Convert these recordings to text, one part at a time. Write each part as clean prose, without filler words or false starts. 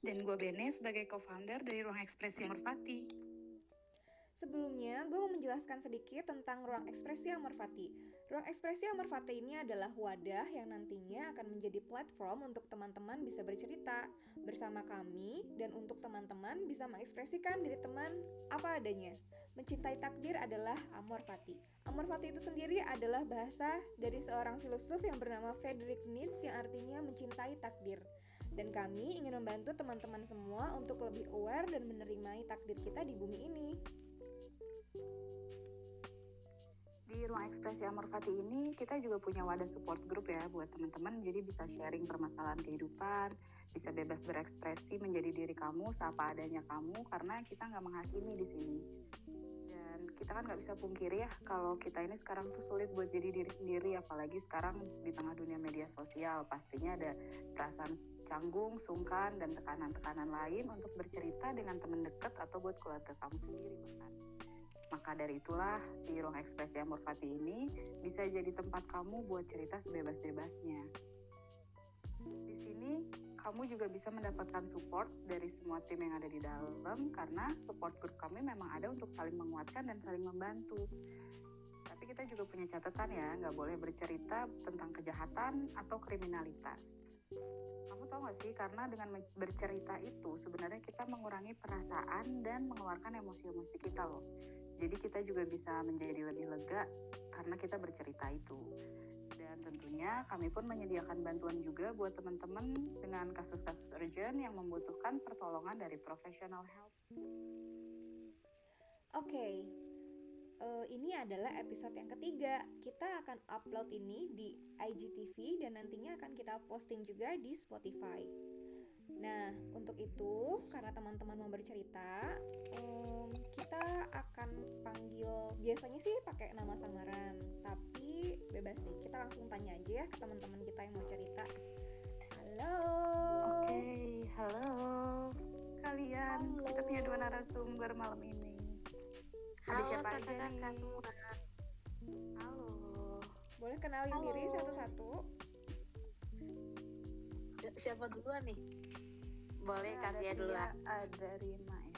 Dan gue Bene sebagai co-founder dari Ruang Ekspresi Merpati. Sebelumnya, gue mau menjelaskan sedikit tentang Ruang Ekspresi Merpati. Ruang Ekspresi Merpati ini adalah wadah yang nantinya akan menjadi platform untuk teman-teman bisa bercerita bersama kami dan untuk teman-teman bisa mengekspresikan diri teman apa adanya. Mencintai takdir adalah Amor Fati. Amor Fati itu sendiri adalah bahasa dari seorang filosof yang bernama Friedrich Nietzsche yang artinya mencintai takdir. Dan kami ingin membantu teman-teman semua untuk lebih aware dan menerima takdir kita di bumi ini. Di Ruang Ekspresi Merpati ini kita juga punya wadah support group ya buat teman-teman, jadi bisa sharing permasalahan kehidupan, bisa bebas berekspresi menjadi diri kamu, seapa adanya kamu, karena kita nggak menghakimi di sini. Dan kita kan nggak bisa pungkiri ya kalau kita ini sekarang tuh sulit buat jadi diri sendiri, apalagi sekarang di tengah dunia media sosial pastinya ada perasaan canggung, sungkan, dan tekanan-tekanan lain untuk bercerita dengan teman dekat atau buat keluarga kamu sendiri bahkan. Maka dari itulah di Ruang Ekspresi Merpati ini bisa jadi tempat kamu buat cerita sebebas-bebasnya. Di sini kamu juga bisa mendapatkan support dari semua tim yang ada di dalam, karena support group kami memang ada untuk saling menguatkan dan saling membantu. Tapi kita juga punya catatan ya, nggak boleh bercerita tentang kejahatan atau kriminalitas. Kamu tahu nggak sih, karena dengan bercerita itu sebenarnya kita mengurangi perasaan dan mengeluarkan emosi-emosi kita loh. Jadi kita juga bisa menjadi lebih lega karena kita bercerita itu. Dan tentunya kami pun menyediakan bantuan juga buat teman-teman dengan kasus-kasus urgent yang membutuhkan pertolongan dari professional help. Oke. Ini adalah episode yang ketiga. Kita akan upload ini di IGTV dan nantinya akan kita posting juga di Spotify. Nah, untuk itu, karena teman-teman mau bercerita, kita akan panggil, biasanya sih pakai nama samaran, tapi bebas nih, kita langsung tanya aja ya ke teman-teman kita yang mau cerita. Halo. Oke, halo kalian. Halo. Kita punya 2 narasumber malam ini. Halo kakak-kakak semua. Halo. Boleh kenalin diri satu-satu? Siapa duluan nih? Boleh Katia duluan. Ada Rima ya.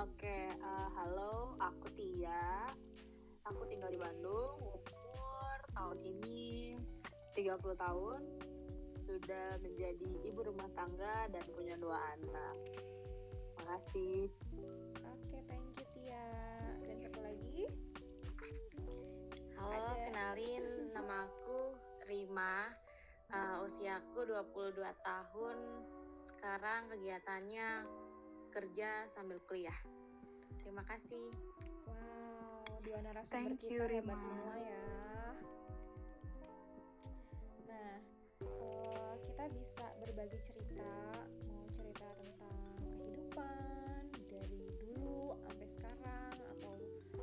Oke, halo, aku Tia. Aku tinggal di Bandung. Umur tahun ini 30 tahun. Sudah menjadi ibu rumah tangga dan punya 2 anak. Makasih. Oke, thank you Tia. Dan satu lagi? Halo, kenalin, nama aku Rima. Usiaku 22 tahun. Sekarang kegiatannya kerja sambil kuliah. Terima kasih. Wow, 2 narasumber Thank you, kita hebat Rima. semua ya. Nah, kita bisa berbagi cerita, mau cerita tentang kehidupan dari dulu sampai sekarang, atau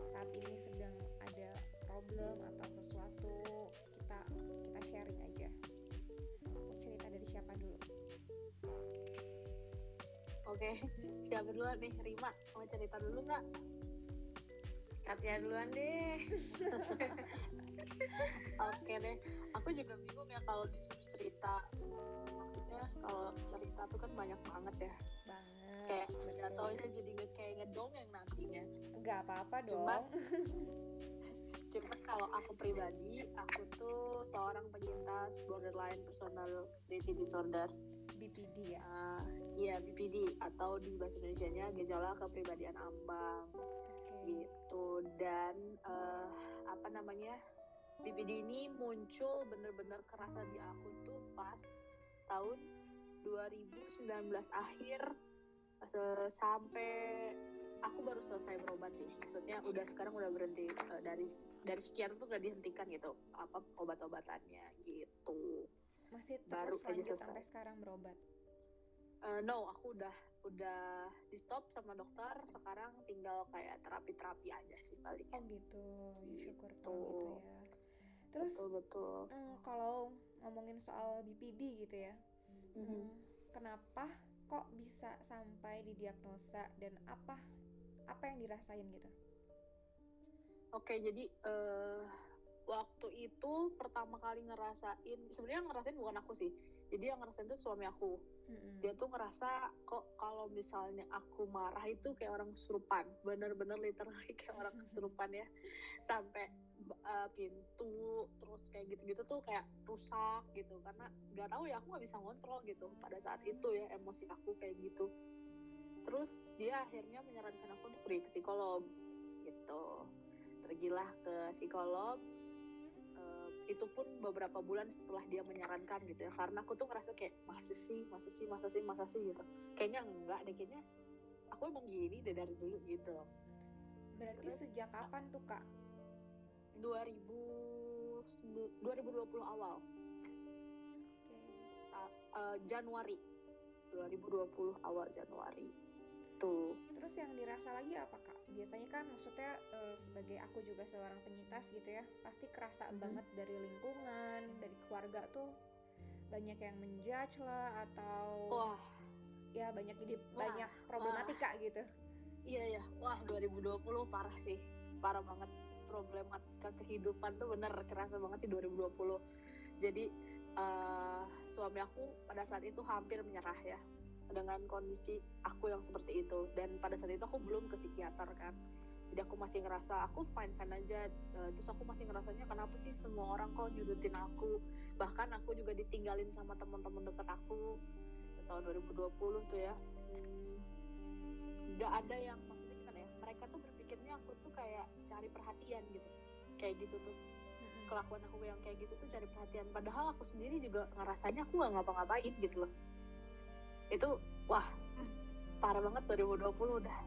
saat ini sedang ada problem atau sesuatu, kita sharing aja. Mau cerita dari siapa dulu? Oke, siapa duluan nih? Rima, mau cerita dulu nggak? Katia duluan deh. Oke deh, aku juga bingung ya kalau disuruh cerita. Maksudnya kalau cerita tuh kan banyak banget ya. Banget. Kayak betul. jatuhnya jadi kayak ngedongeng nantinya. Nggak apa-apa dong. Cuman kalau aku pribadi, aku tuh seorang penyintas borderline personality disorder. BPD ya. Iya, BPD atau di bahasa Indonesianya gejala kepribadian ambang. Oke. Gitu. Dan BPD ini muncul bener-bener kerasa di aku tuh pas tahun 2019 akhir, sampai aku baru selesai berobat sih. Maksudnya sekarang udah berhenti, dari sekian tuh gak dihentikan gitu obat-obatannya gitu. Masih Baru terus lanjut selesai. sampai sekarang berobat? No, aku udah di stop sama dokter. Sekarang tinggal kayak terapi aja sih paling. Oh gitu, ya syukur Gitu. kalau gitu ya. Terus Betul. kalau ngomongin soal BPD gitu ya, kenapa kok bisa sampai didiagnosa dan apa yang dirasain gitu? Oke, jadi waktu itu pertama kali sebenarnya ngerasain bukan aku sih. Jadi yang ngerasain tuh suami aku. Dia tuh ngerasa kok kalau misalnya aku marah itu kayak orang kesurupan, bener-bener literally kayak orang kesurupan ya, sampai pintu terus kayak gitu-gitu tuh kayak rusak gitu, karena nggak tahu ya, aku nggak bisa ngontrol gitu pada saat itu ya, emosi aku kayak gitu. Terus dia akhirnya menyarankan aku untuk pergi ke psikolog gitu. Pergilah ke psikolog. Itu pun beberapa bulan setelah dia menyarankan gitu ya, karena aku tuh ngerasa kayak masa sih gitu, kayaknya enggak deh, kayaknya aku emang gini deh dari dulu gitu. Berarti Terus, sejak kapan tuh Kak? 2020 awal. Januari 2020 awal Januari tuh. Terus yang dirasa lagi apa Kak? Biasanya kan maksudnya sebagai aku juga seorang penyintas gitu ya, pasti kerasa banget dari lingkungan, dari keluarga tuh banyak yang menjudge lah, atau ya banyak problematika gitu. Iya, wah 2020 parah sih, parah banget. Problematika kehidupan tuh bener kerasa banget di 2020. Jadi suami aku pada saat itu hampir menyerah ya, dengan kondisi aku yang seperti itu. Dan pada saat itu aku belum ke psikiater kan, jadi aku masih ngerasa aku fine aja. Terus aku masih ngerasanya kenapa sih semua orang kok nyudutin aku, bahkan aku juga ditinggalin sama teman-teman dekat aku tahun 2020 tuh ya. Nggak ada yang, maksudnya gimana ya, mereka tuh berpikirnya aku tuh kayak cari perhatian gitu, kayak gitu tuh. Kelakuan aku yang kayak gitu tuh cari perhatian, padahal aku sendiri juga ngerasanya aku gak ngapa-ngapain gitu loh. Itu wah parah banget 2020 udah.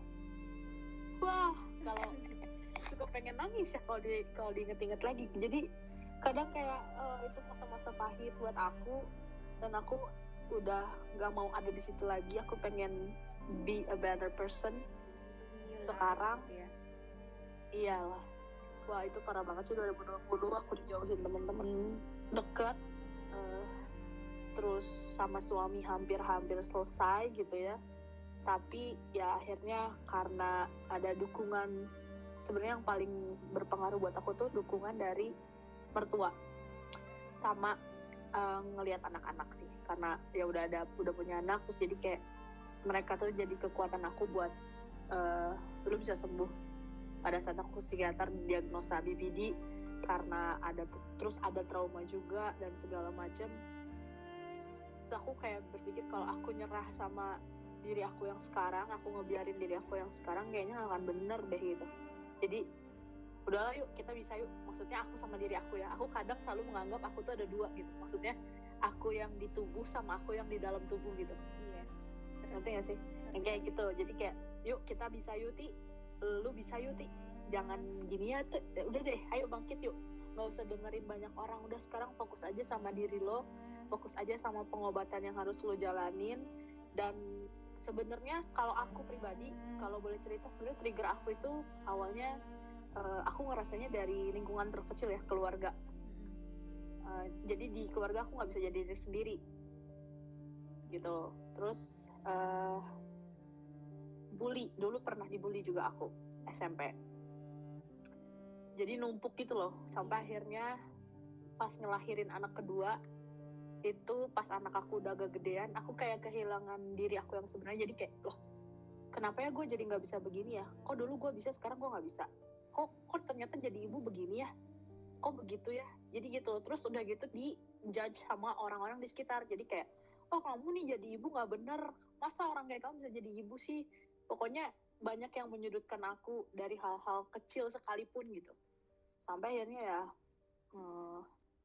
Wah, kalau suka pengen nangis ya kalau diinget-inget lagi. Jadi kadang kayak itu masa-masa pahit buat aku, dan aku udah gak mau ada di situ lagi. Aku pengen be a better person sekarang. Gitu ya. Iyalah. Wah, itu parah banget sih 2020. Aku dijauhin temen-temen deket, terus sama suami hampir selesai gitu ya. Tapi ya akhirnya karena ada dukungan, sebenarnya yang paling berpengaruh buat aku tuh dukungan dari mertua sama ngelihat anak-anak sih, karena ya udah punya anak, terus jadi kayak mereka tuh jadi kekuatan aku buat lu bisa sembuh. Pada saat aku psikiater diagnosa BPD karena ada trauma juga dan segala macam. Terus aku kayak berpikir kalau aku nyerah sama diri aku yang sekarang, aku ngebiarin diri aku yang sekarang, kayaknya gak akan bener deh gitu. Jadi udahlah yuk, kita bisa yuk. Maksudnya aku sama diri aku ya, aku kadang selalu menganggap aku tuh ada dua gitu. Maksudnya aku yang di tubuh sama aku yang di dalam tubuh gitu. Yes. Ngerti gak sih? Yang kayak gitu. Jadi kayak yuk kita bisa yuk Ti, lu bisa yuk Ti, jangan gini ya tuh, udah deh ayo bangkit yuk, gak usah dengerin banyak orang, udah sekarang fokus aja sama diri lo, fokus aja sama pengobatan yang harus lo jalanin. Dan sebenarnya kalau aku pribadi, kalau boleh cerita, sebenarnya trigger aku itu awalnya aku ngerasanya dari lingkungan terkecil ya, keluarga. Jadi di keluarga aku gak bisa jadi diri sendiri gitu. Terus bully, dulu pernah dibully juga aku SMP. Jadi numpuk gitu loh, sampai akhirnya pas ngelahirin anak kedua itu, pas anak aku udah agak gedean, aku kayak kehilangan diri aku yang sebenarnya. Jadi kayak loh, kenapa ya gue jadi nggak bisa begini ya, kok dulu gue bisa sekarang gue nggak bisa, kok ternyata jadi ibu begini ya, kok begitu ya. Jadi gitu, terus udah gitu di judge sama orang-orang di sekitar. Jadi kayak, oh kamu nih jadi ibu nggak bener, masa orang kayak kamu bisa jadi ibu sih. Pokoknya banyak yang menyudutkan aku dari hal-hal kecil sekalipun gitu. Sampai akhirnya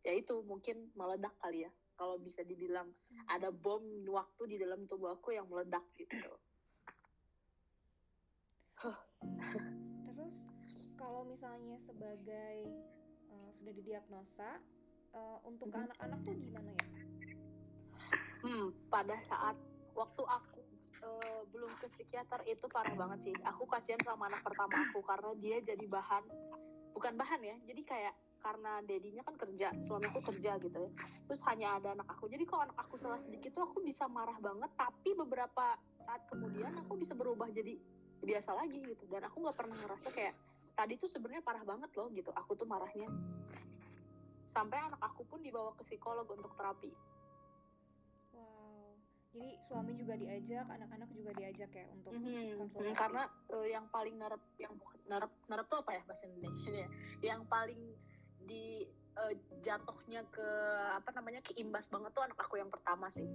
ya itu mungkin meledak kali ya, kalau bisa dibilang ada bom waktu di dalam tubuh aku yang meledak gitu. Terus kalau misalnya sebagai sudah didiagnosa, untuk ke anak-anak tuh gimana ya? Pada saat waktu aku belum ke psikiater itu parah banget sih. Aku kasihan sama anak pertama aku karena dia jadi bukan bahan ya. Jadi kayak karena dedinya kan kerja, suamiku kerja gitu ya. Terus hanya ada anak aku. Jadi kalau anak aku salah sedikit tuh aku bisa marah banget, tapi beberapa saat kemudian aku bisa berubah jadi biasa lagi gitu. Dan aku nggak pernah ngerasa kayak tadi tuh sebenarnya parah banget loh gitu. Aku tuh marahnya. Sampai anak aku pun dibawa ke psikolog untuk terapi. Jadi suami juga diajak, anak-anak juga diajak ya untuk konsultasi. Karena yang paling nerep tuh apa ya bahasa Indonesia ya? Yang paling di jatuhnya ke keimbas banget tuh anak aku yang pertama sih.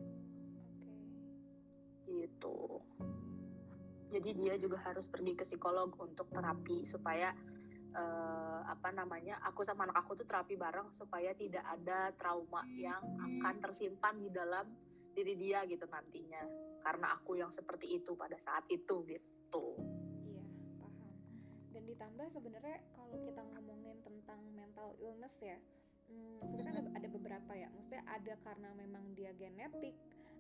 Gitu. Jadi dia juga harus pergi ke psikolog untuk terapi supaya aku sama anak aku tuh terapi bareng supaya tidak ada trauma yang akan tersimpan di dalam diri dia gitu nantinya, karena aku yang seperti itu pada saat itu gitu. Iya, paham. Dan ditambah sebenarnya kalau kita ngomongin tentang mental illness ya, sebenarnya ada beberapa ya. Maksudnya ada karena memang dia genetik,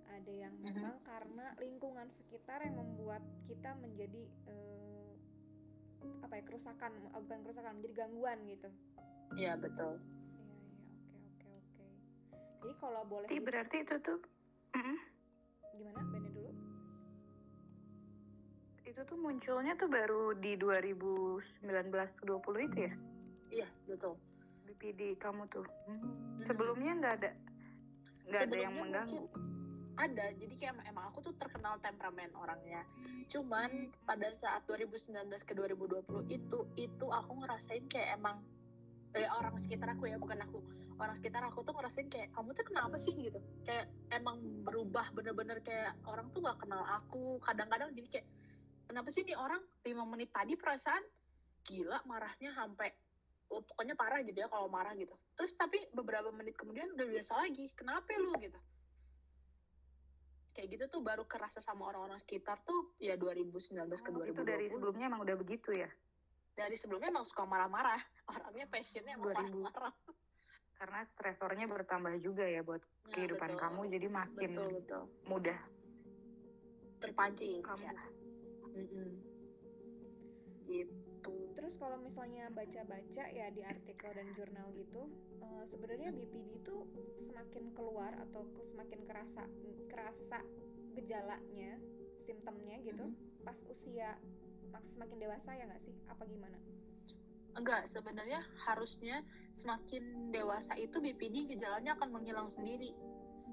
ada yang memang karena lingkungan sekitar yang membuat kita menjadi bukan kerusakan, menjadi gangguan gitu. Iya betul. Iya, oke. Jadi kalau boleh berarti itu tuh gimana? Bene dulu. Itu tuh munculnya tuh baru di 2019-20 itu ya? Iya, betul. BPD kamu tuh. Sebelumnya nggak ada yang mengganggu. Ada, jadi kayak emang aku tuh terkenal temperamen orangnya. Cuman pada saat 2019 ke 2020 itu aku ngerasain kayak emang orang sekitar aku ya, bukan aku. Orang sekitar aku tuh ngerasain kayak, kamu tuh kenapa sih gitu. Kayak emang berubah bener-bener kayak orang tuh gak kenal aku. Kadang-kadang jadi kayak, kenapa sih nih orang 5 menit tadi perasaan gila marahnya sampai pokoknya parah gitu ya kalau marah gitu. Terus tapi beberapa menit kemudian udah biasa lagi. Kenapa lu gitu? Kayak gitu tuh baru kerasa sama orang-orang sekitar tuh ya 2019 ke 2020. Itu dari sebelumnya emang udah begitu ya? Dari sebelumnya emang suka marah-marah. Orangnya passionnya emang marah-marah. Karena stresornya bertambah juga ya buat kehidupan kamu, jadi makin betul. mudah terpancing kamu. Ya. Gitu. Terus kalau misalnya baca-baca ya di artikel dan jurnal gitu, sebenarnya BPD itu semakin keluar atau semakin kerasa gejalanya, simptomnya gitu, pas usia semakin dewasa ya nggak sih? Apa gimana? Enggak, sebenarnya harusnya semakin dewasa itu BPD gejalanya akan menghilang sendiri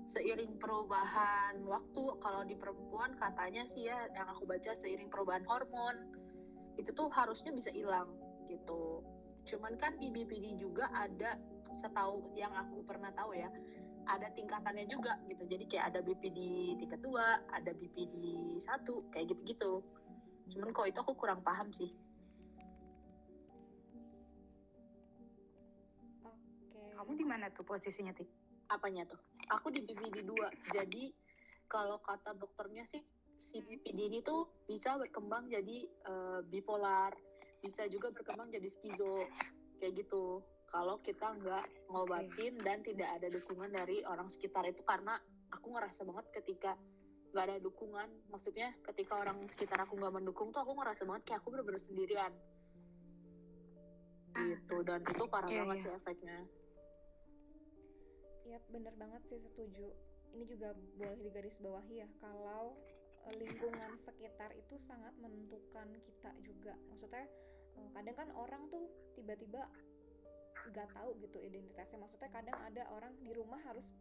seiring perubahan waktu. Kalau di perempuan katanya sih ya, yang aku baca seiring perubahan hormon itu tuh harusnya bisa hilang gitu. Cuman kan di BPD juga ada, setahu yang aku pernah tahu ya, ada tingkatannya juga gitu. Jadi kayak ada BPD tingkat 2, ada BPD 1, kayak gitu-gitu. Cuman kok itu aku kurang paham sih. Kamu di mana tuh posisinya, Tik? Apanya tuh? Aku di BPD 2. Jadi kalau kata dokternya sih, si BPD ini tuh bisa berkembang jadi bipolar, bisa juga berkembang jadi skizo, kayak gitu. Kalau kita nggak ngobatin dan tidak ada dukungan dari orang sekitar itu, karena aku ngerasa banget ketika nggak ada dukungan, maksudnya ketika orang sekitar aku nggak mendukung tuh aku ngerasa banget kayak aku bener-bener sendirian. Gitu, dan itu parah banget sih efeknya. Ya bener banget sih, setuju. Ini juga boleh digarisbawahi ya, kalau lingkungan sekitar itu sangat menentukan kita juga. Maksudnya kadang kan orang tuh tiba-tiba gak tahu gitu identitasnya. Maksudnya kadang ada orang di rumah harus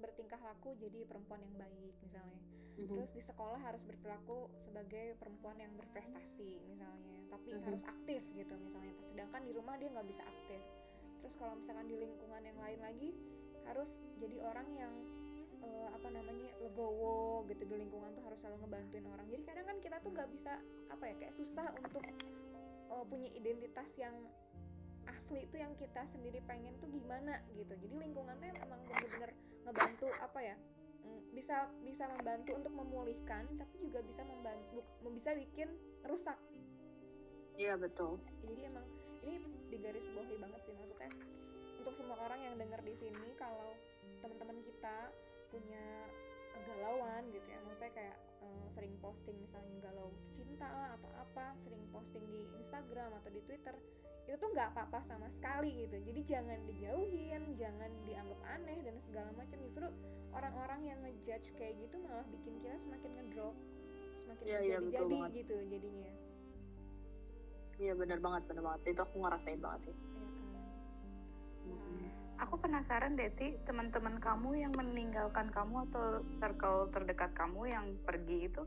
bertingkah laku jadi perempuan yang baik misalnya. Terus di sekolah harus berperilaku sebagai perempuan yang berprestasi misalnya, tapi harus aktif gitu misalnya. Sedangkan di rumah dia nggak bisa aktif. Terus kalau misalkan di lingkungan yang lain lagi harus jadi orang yang legowo gitu, di lingkungan tuh harus selalu ngebantuin orang. Jadi kadang kan kita tuh nggak bisa kayak susah untuk punya identitas yang asli itu yang kita sendiri pengen tuh gimana gitu. Jadi lingkungan tuh emang bener-bener ngebantu bisa membantu untuk memulihkan, tapi juga bisa bisa bikin rusak. Iya betul. Jadi emang ini digarisbawahi banget sih, maksudnya untuk semua orang yang dengar di sini, kalau teman-teman kita punya kegalauan gitu ya, maksudnya kayak sering posting misalnya galau cinta lah atau apa, sering posting di Instagram atau di Twitter, itu tuh nggak apa-apa sama sekali gitu. Jadi jangan dijauhin, jangan dianggap aneh dan segala macam. Justru orang-orang yang ngejudge kayak gitu malah bikin kita semakin ngedrop, semakin menjadi-jadi gitu jadinya. Iya benar banget, itu aku ngerasain banget sih. Iya kan. Aku penasaran Deti, teman-teman kamu yang meninggalkan kamu atau circle terdekat kamu yang pergi itu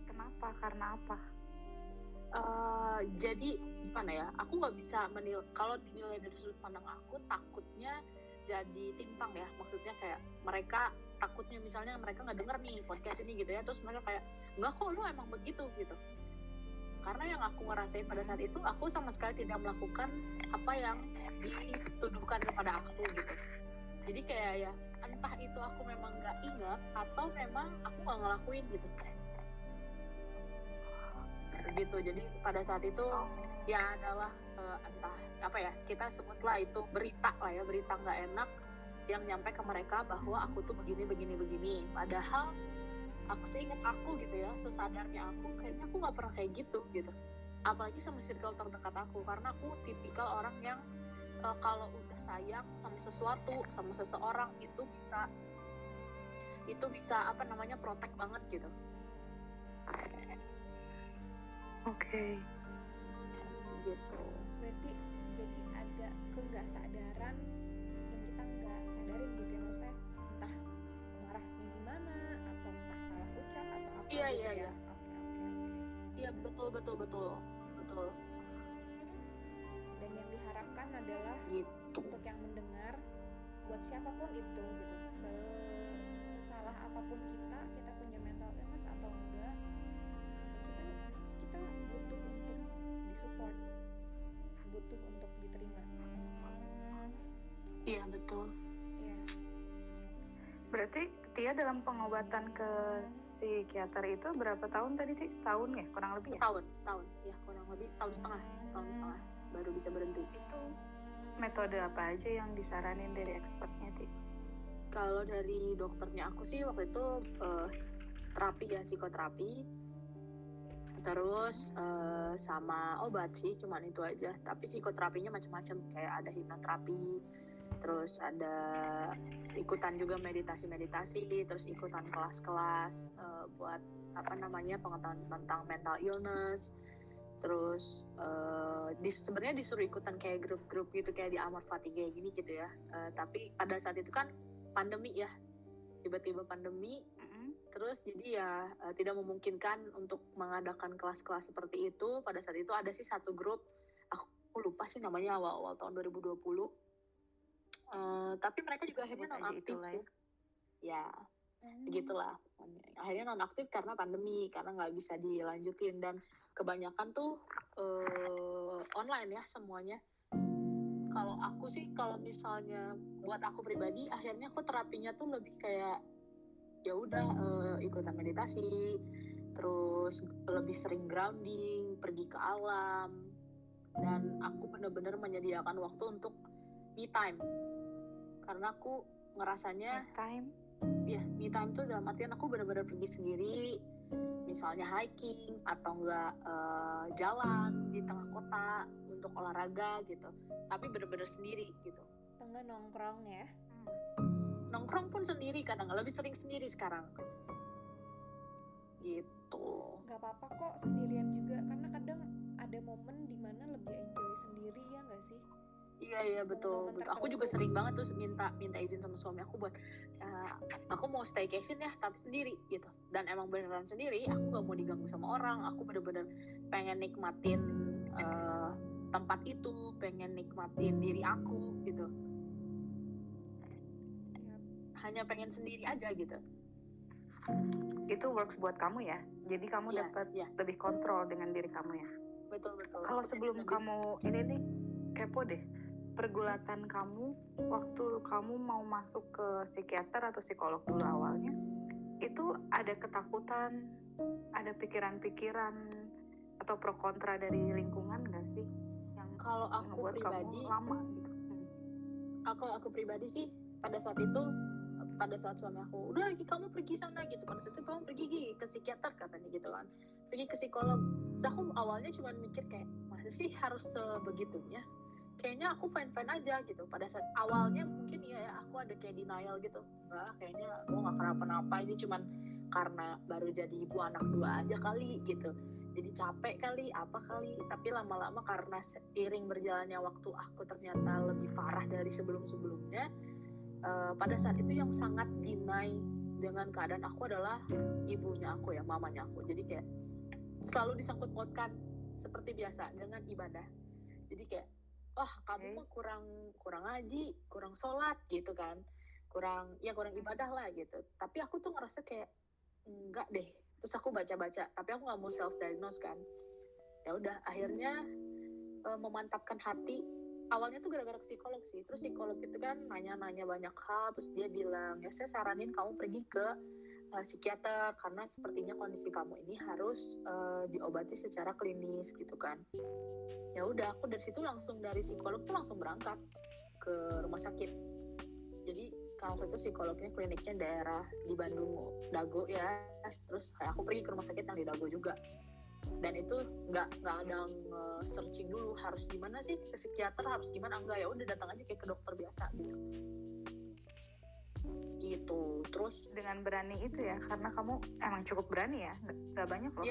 kenapa? Karena apa? Jadi gimana ya? Aku nggak bisa kalau dinilai dari sudut pandang aku, takutnya jadi timpang ya. Maksudnya kayak mereka takutnya misalnya mereka nggak denger nih podcast ini gitu ya, terus mereka kayak nggak kok lu emang begitu gitu. Karena yang aku ngerasain pada saat itu, aku sama sekali tidak melakukan apa yang dituduhkan kepada aku gitu. Jadi kayak ya entah itu aku memang nggak ingat atau memang aku nggak ngelakuin gitu. Begitu. Jadi pada saat itu ya adalah entah apa ya, kita sebutlah itu berita lah ya, berita nggak enak yang nyampe ke mereka bahwa aku tuh begini. Padahal aku seingat aku gitu ya, sesadarnya aku kayaknya aku nggak pernah kayak gitu. Apalagi sama circle terdekat aku, karena aku tipikal orang yang kalau udah sayang sama sesuatu, sama seseorang itu bisa apa namanya protect banget gitu. Oke. Gitu. Berarti jadi ada nggak-sadaran yang kita nggak sadarin gitu ya, maksudnya entah marahnya gimana atau entah salah ucap atau apa Iya, gitu iya, ya. iya. Oke. Iya, betul. Dan yang diharapkan adalah Gitu. untuk yang mendengar, buat siapapun itu gitu, sesalah apapun kita punya mental illness atau enggak, kita butuh untuk disupport, butuh untuk diterima. Iya, betul. Ya. Berarti Tia dalam pengobatan ke psikiater itu berapa tahun tadi sih? Setahun ya? Kurang lebih ya? Setahun. Ya, kurang lebih setahun setengah baru bisa berhenti. Itu metode apa aja yang disaranin dari expertnya, Ti? Kalau dari dokternya aku sih waktu itu terapi ya, psikoterapi. Terus sama obat sih, cuman itu aja. Tapi psikoterapinya macam-macam, kayak ada hipnoterapi, terus ada ikutan juga meditasi, terus ikutan kelas-kelas buat apa namanya pengetahuan tentang mental illness. Terus sebenarnya disuruh ikutan kayak grup-grup gitu, kayak di Amor Fati kayak gini gitu ya. Tapi pada saat itu kan pandemi ya, tiba-tiba pandemi. Terus jadi ya tidak memungkinkan untuk mengadakan kelas-kelas seperti itu. Pada saat itu ada sih satu grup, aku lupa sih namanya, awal-awal tahun 2020. Tapi mereka juga akhirnya non-aktif sih. Ya, begitulah. Akhirnya non-aktif karena pandemi, karena nggak bisa dilanjutin. Dan kebanyakan tuh online ya semuanya. Kalau aku sih, kalau misalnya buat aku pribadi, akhirnya aku terapinya tuh lebih kayak ya udah ikutan meditasi, terus lebih sering grounding, pergi ke alam, dan aku benar-benar menyediakan waktu untuk me time, karena aku ngerasanya me time tuh dalam artian aku benar-benar pergi sendiri, misalnya hiking atau enggak jalan di tengah kota untuk olahraga gitu, tapi benar-benar sendiri gitu. Atau enggak nongkrong ya? Nongkrong pun sendiri, kadang lebih sering sendiri sekarang gitu. Gak apa-apa kok sendirian juga, karena kadang ada momen dimana lebih enjoy sendiri, ya gak sih? Iya betul. Aku juga sering banget tuh minta izin sama suami aku buat aku mau staycation ya tapi sendiri gitu, dan emang beneran sendiri. Aku gak mau diganggu sama orang, aku bener-bener pengen nikmatin tempat itu, pengen nikmatin diri aku gitu, hanya pengen sendiri aja gitu. Itu works buat kamu ya, jadi kamu dapat lebih kontrol dengan diri kamu ya. Betul. Kalau sebelum kamu ini nih kepo deh, pergulatan kamu waktu kamu mau masuk ke psikiater atau psikolog dulu awalnya, itu ada ketakutan, ada pikiran-pikiran atau pro kontra dari lingkungan nggak sih? Yang kalau aku pribadi lama gitu. Aku pribadi sih pada saat suami aku udah kamu pergi sana gitu, pada saat itu kamu pergi ke psikiater katanya gitu kan, pergi ke psikolog. Terus aku awalnya cuma mikir kayak masa sih harus sebegitunya, kayaknya aku fine aja gitu. Pada saat awalnya mungkin ya aku ada kayak denial gitu, enggak, kayaknya gue nggak kenapa-napa, ini cuman karena baru jadi ibu anak 2 aja kali gitu, jadi capek kali apa kali, tapi lama-lama karena seiring berjalannya waktu aku ternyata lebih parah dari sebelum-sebelumnya. Pada saat itu yang sangat deny dengan keadaan aku adalah ibunya aku ya, mamanya aku. Jadi kayak selalu disangkut pautkan seperti biasa dengan ibadah. Jadi kayak, wah kamu mah kurang ngaji, kurang sholat gitu kan, kurang ibadah lah gitu. Tapi aku tuh ngerasa kayak enggak deh. Terus aku baca-baca, tapi aku nggak mau self diagnose kan. Ya udah, akhirnya memantapkan hati. Awalnya tuh gara-gara psikolog sih. Terus psikolog itu kan nanya-nanya banyak hal, terus dia bilang, ya saya saranin kamu pergi ke psikiater karena sepertinya kondisi kamu ini harus diobati secara klinis gitu kan. Ya udah, aku dari situ langsung dari psikolog tuh langsung berangkat ke rumah sakit. Jadi kalau itu psikolognya kliniknya daerah di Bandung, Dago ya. Terus aku pergi ke rumah sakit yang di Dago juga. Dan itu nggak ada searching dulu harus gimana sih ke psikiater, harus gimana, enggak, ya udah datang aja kayak ke dokter biasa gitu. Terus Dengan berani itu ya, karena kamu emang cukup berani ya, nggak banyak loh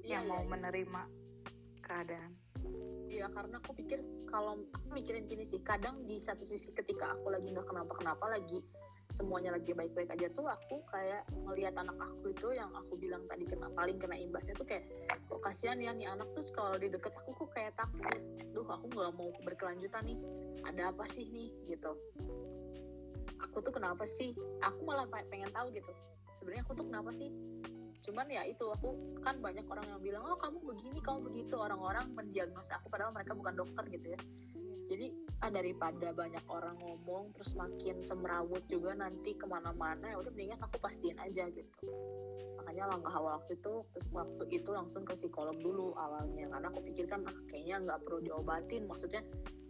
yang mau menerima keadaan. Iya, karena aku pikir, kalau aku mikirin gini sih, kadang di satu sisi ketika aku lagi nggak kenapa-kenapa, lagi semuanya lagi baik-baik aja tuh, aku kayak ngelihat anak aku itu yang aku bilang tadi paling kena imbasnya tuh kayak, kok kasihan ya nih anak tuh, kalau di deket aku kok kayak takut, duh aku nggak mau berkelanjutan nih, ada apa sih nih gitu, aku tuh kenapa sih, aku malah pengen tahu gitu, sebenarnya aku tuh kenapa sih. Cuman ya itu, aku kan banyak orang yang bilang, oh kamu begini, kamu begitu, orang-orang mendiagnosa aku padahal mereka bukan dokter gitu ya. Jadi daripada banyak orang ngomong terus makin semrawut juga nanti kemana-mana, ya udah mendingan aku pastiin aja gitu. Makanya langkah awal waktu itu langsung ke psikolog dulu awalnya, karena aku pikirkan kayaknya nggak perlu diobatin, maksudnya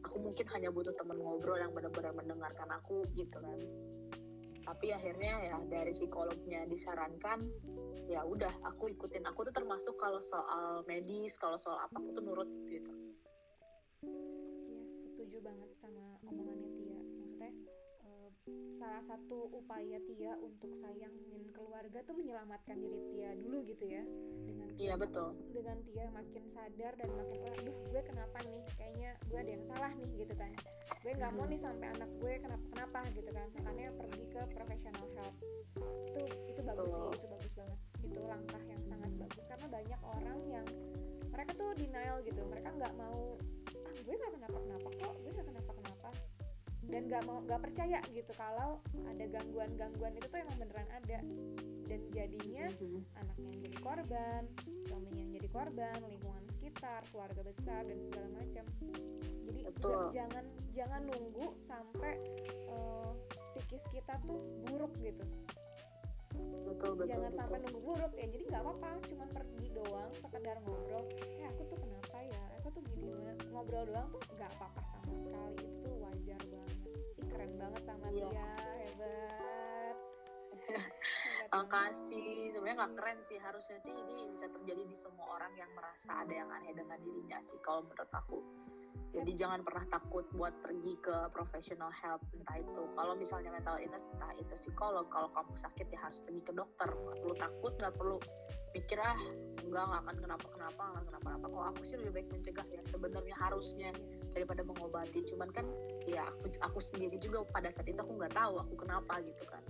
aku mungkin hanya butuh teman ngobrol yang benar-benar mendengarkan aku gitu kan. Tapi akhirnya ya dari psikolognya disarankan, ya udah aku ikutin. Aku tuh termasuk kalau soal medis, kalau soal apa aku tuh nurut gitu. Yes, setuju banget sama omongannya Tia. Maksudnya salah satu upaya Tia untuk sayangin keluarga tuh menyelamatkan diri Tia dulu gitu ya. Dengan Tia, iya betul. Dengan Tia makin sadar dan makin, aduh gue kenapa nih, kayaknya gue ada yang salah nih gitu kan. Gue nggak mau nih sampai anak gue kenapa gitu kan. Makanya pergi ke professional help. Itu bagus sih, itu bagus banget. Itu langkah yang sangat bagus, karena banyak orang yang mereka tuh denial gitu. Mereka nggak mau, gue nggak kenapa-kenapa kok, gue nggak kenapa-kenapa, dan nggak percaya gitu kalau ada gangguan itu tuh emang beneran ada, dan jadinya anaknya yang jadi korban, suaminya yang jadi korban, lingkungan sekitar, keluarga besar dan segala macam. Jadi jangan nunggu sampai psikis kita tuh buruk gitu. Betul. Jangan sampai nunggu buruk ya. Jadi nggak apa-apa, cuman pergi doang, sekedar ngobrol, aku tuh kenapa ya, aku tuh gini, ngobrol doang tuh nggak apa-apa sama sekali, itu tuh wajar banget. Keren banget sama dia, hebat. Makasih. Sebenarnya nggak keren sih, harusnya sih ini bisa terjadi di semua orang yang merasa ada yang aneh dengan dirinya sih kalau menurut aku. Jadi jangan pernah takut buat pergi ke professional help, entah itu kalau misalnya mental illness, entah itu psikolog. Kalau kamu sakit ya harus pergi ke dokter, nggak perlu takut, nggak perlu pikir nggak akan kenapa-kenapa. Kalau aku sih lebih baik mencegah ya sebenarnya, harusnya, daripada mengobati. Cuman kan ya aku sendiri juga pada saat itu aku nggak tahu aku kenapa gitu kan,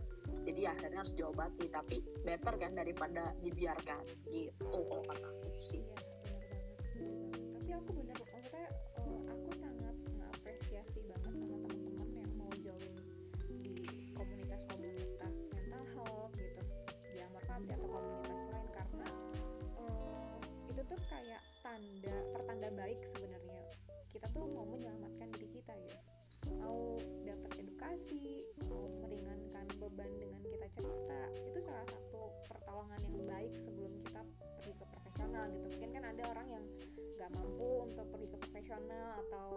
jadi akhirnya harus diobati, tapi better kan daripada dibiarkan gitu kalau kata aku sih. Iya, benar banget, setuju banget. Tapi aku benar, maksudnya aku sangat mengapresiasi banget sama teman-teman yang mau join di komunitas-komunitas mental health gitu, di Amorfati atau komunitas lain, karena itu tuh kayak pertanda baik sebenarnya kita tuh mau menyelamatkan diri kita gitu, mau dapat edukasi, mau meringankan beban dengan kita cerita. Itu salah satu pertolongan yang baik sebelum kita pergi ke profesional gitu. Mungkin kan ada orang yang nggak mampu untuk pergi ke profesional atau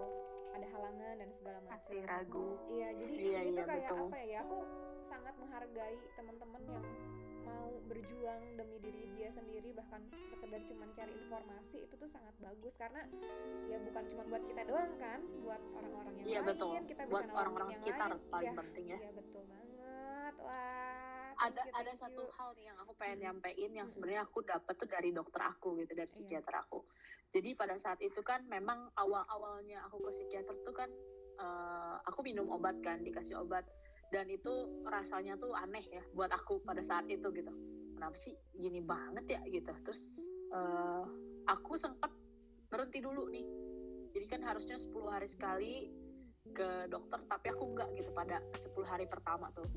ada halangan dan segala macam, masih ragu. Iya, jadi ini tuh kayak betul. Apa ya, aku sangat menghargai teman-teman yang mau berjuang demi diri dia sendiri, bahkan sekedar cuma cari informasi. Itu tuh sangat bagus, karena ya bukan cuma buat kita doang kan, buat orang-orang yang lain. Betul. Kita bisa buat nolongin orang-orang yang sekitar lain. paling penting ya. Iya betul banget. Wah, ada satu hal nih yang aku pengen nyampein yang sebenarnya aku dapat tuh dari dokter aku gitu, dari psikiater aku. Jadi pada saat itu kan memang awal-awalnya aku ke psikiater tuh kan aku minum obat kan, dikasih obat, dan itu rasanya tuh aneh ya buat aku pada saat itu gitu. Kenapa sih gini banget ya gitu. Terus aku sempat berhenti dulu nih. Jadi kan harusnya 10 hari sekali ke dokter, tapi aku enggak gitu pada 10 hari pertama tuh.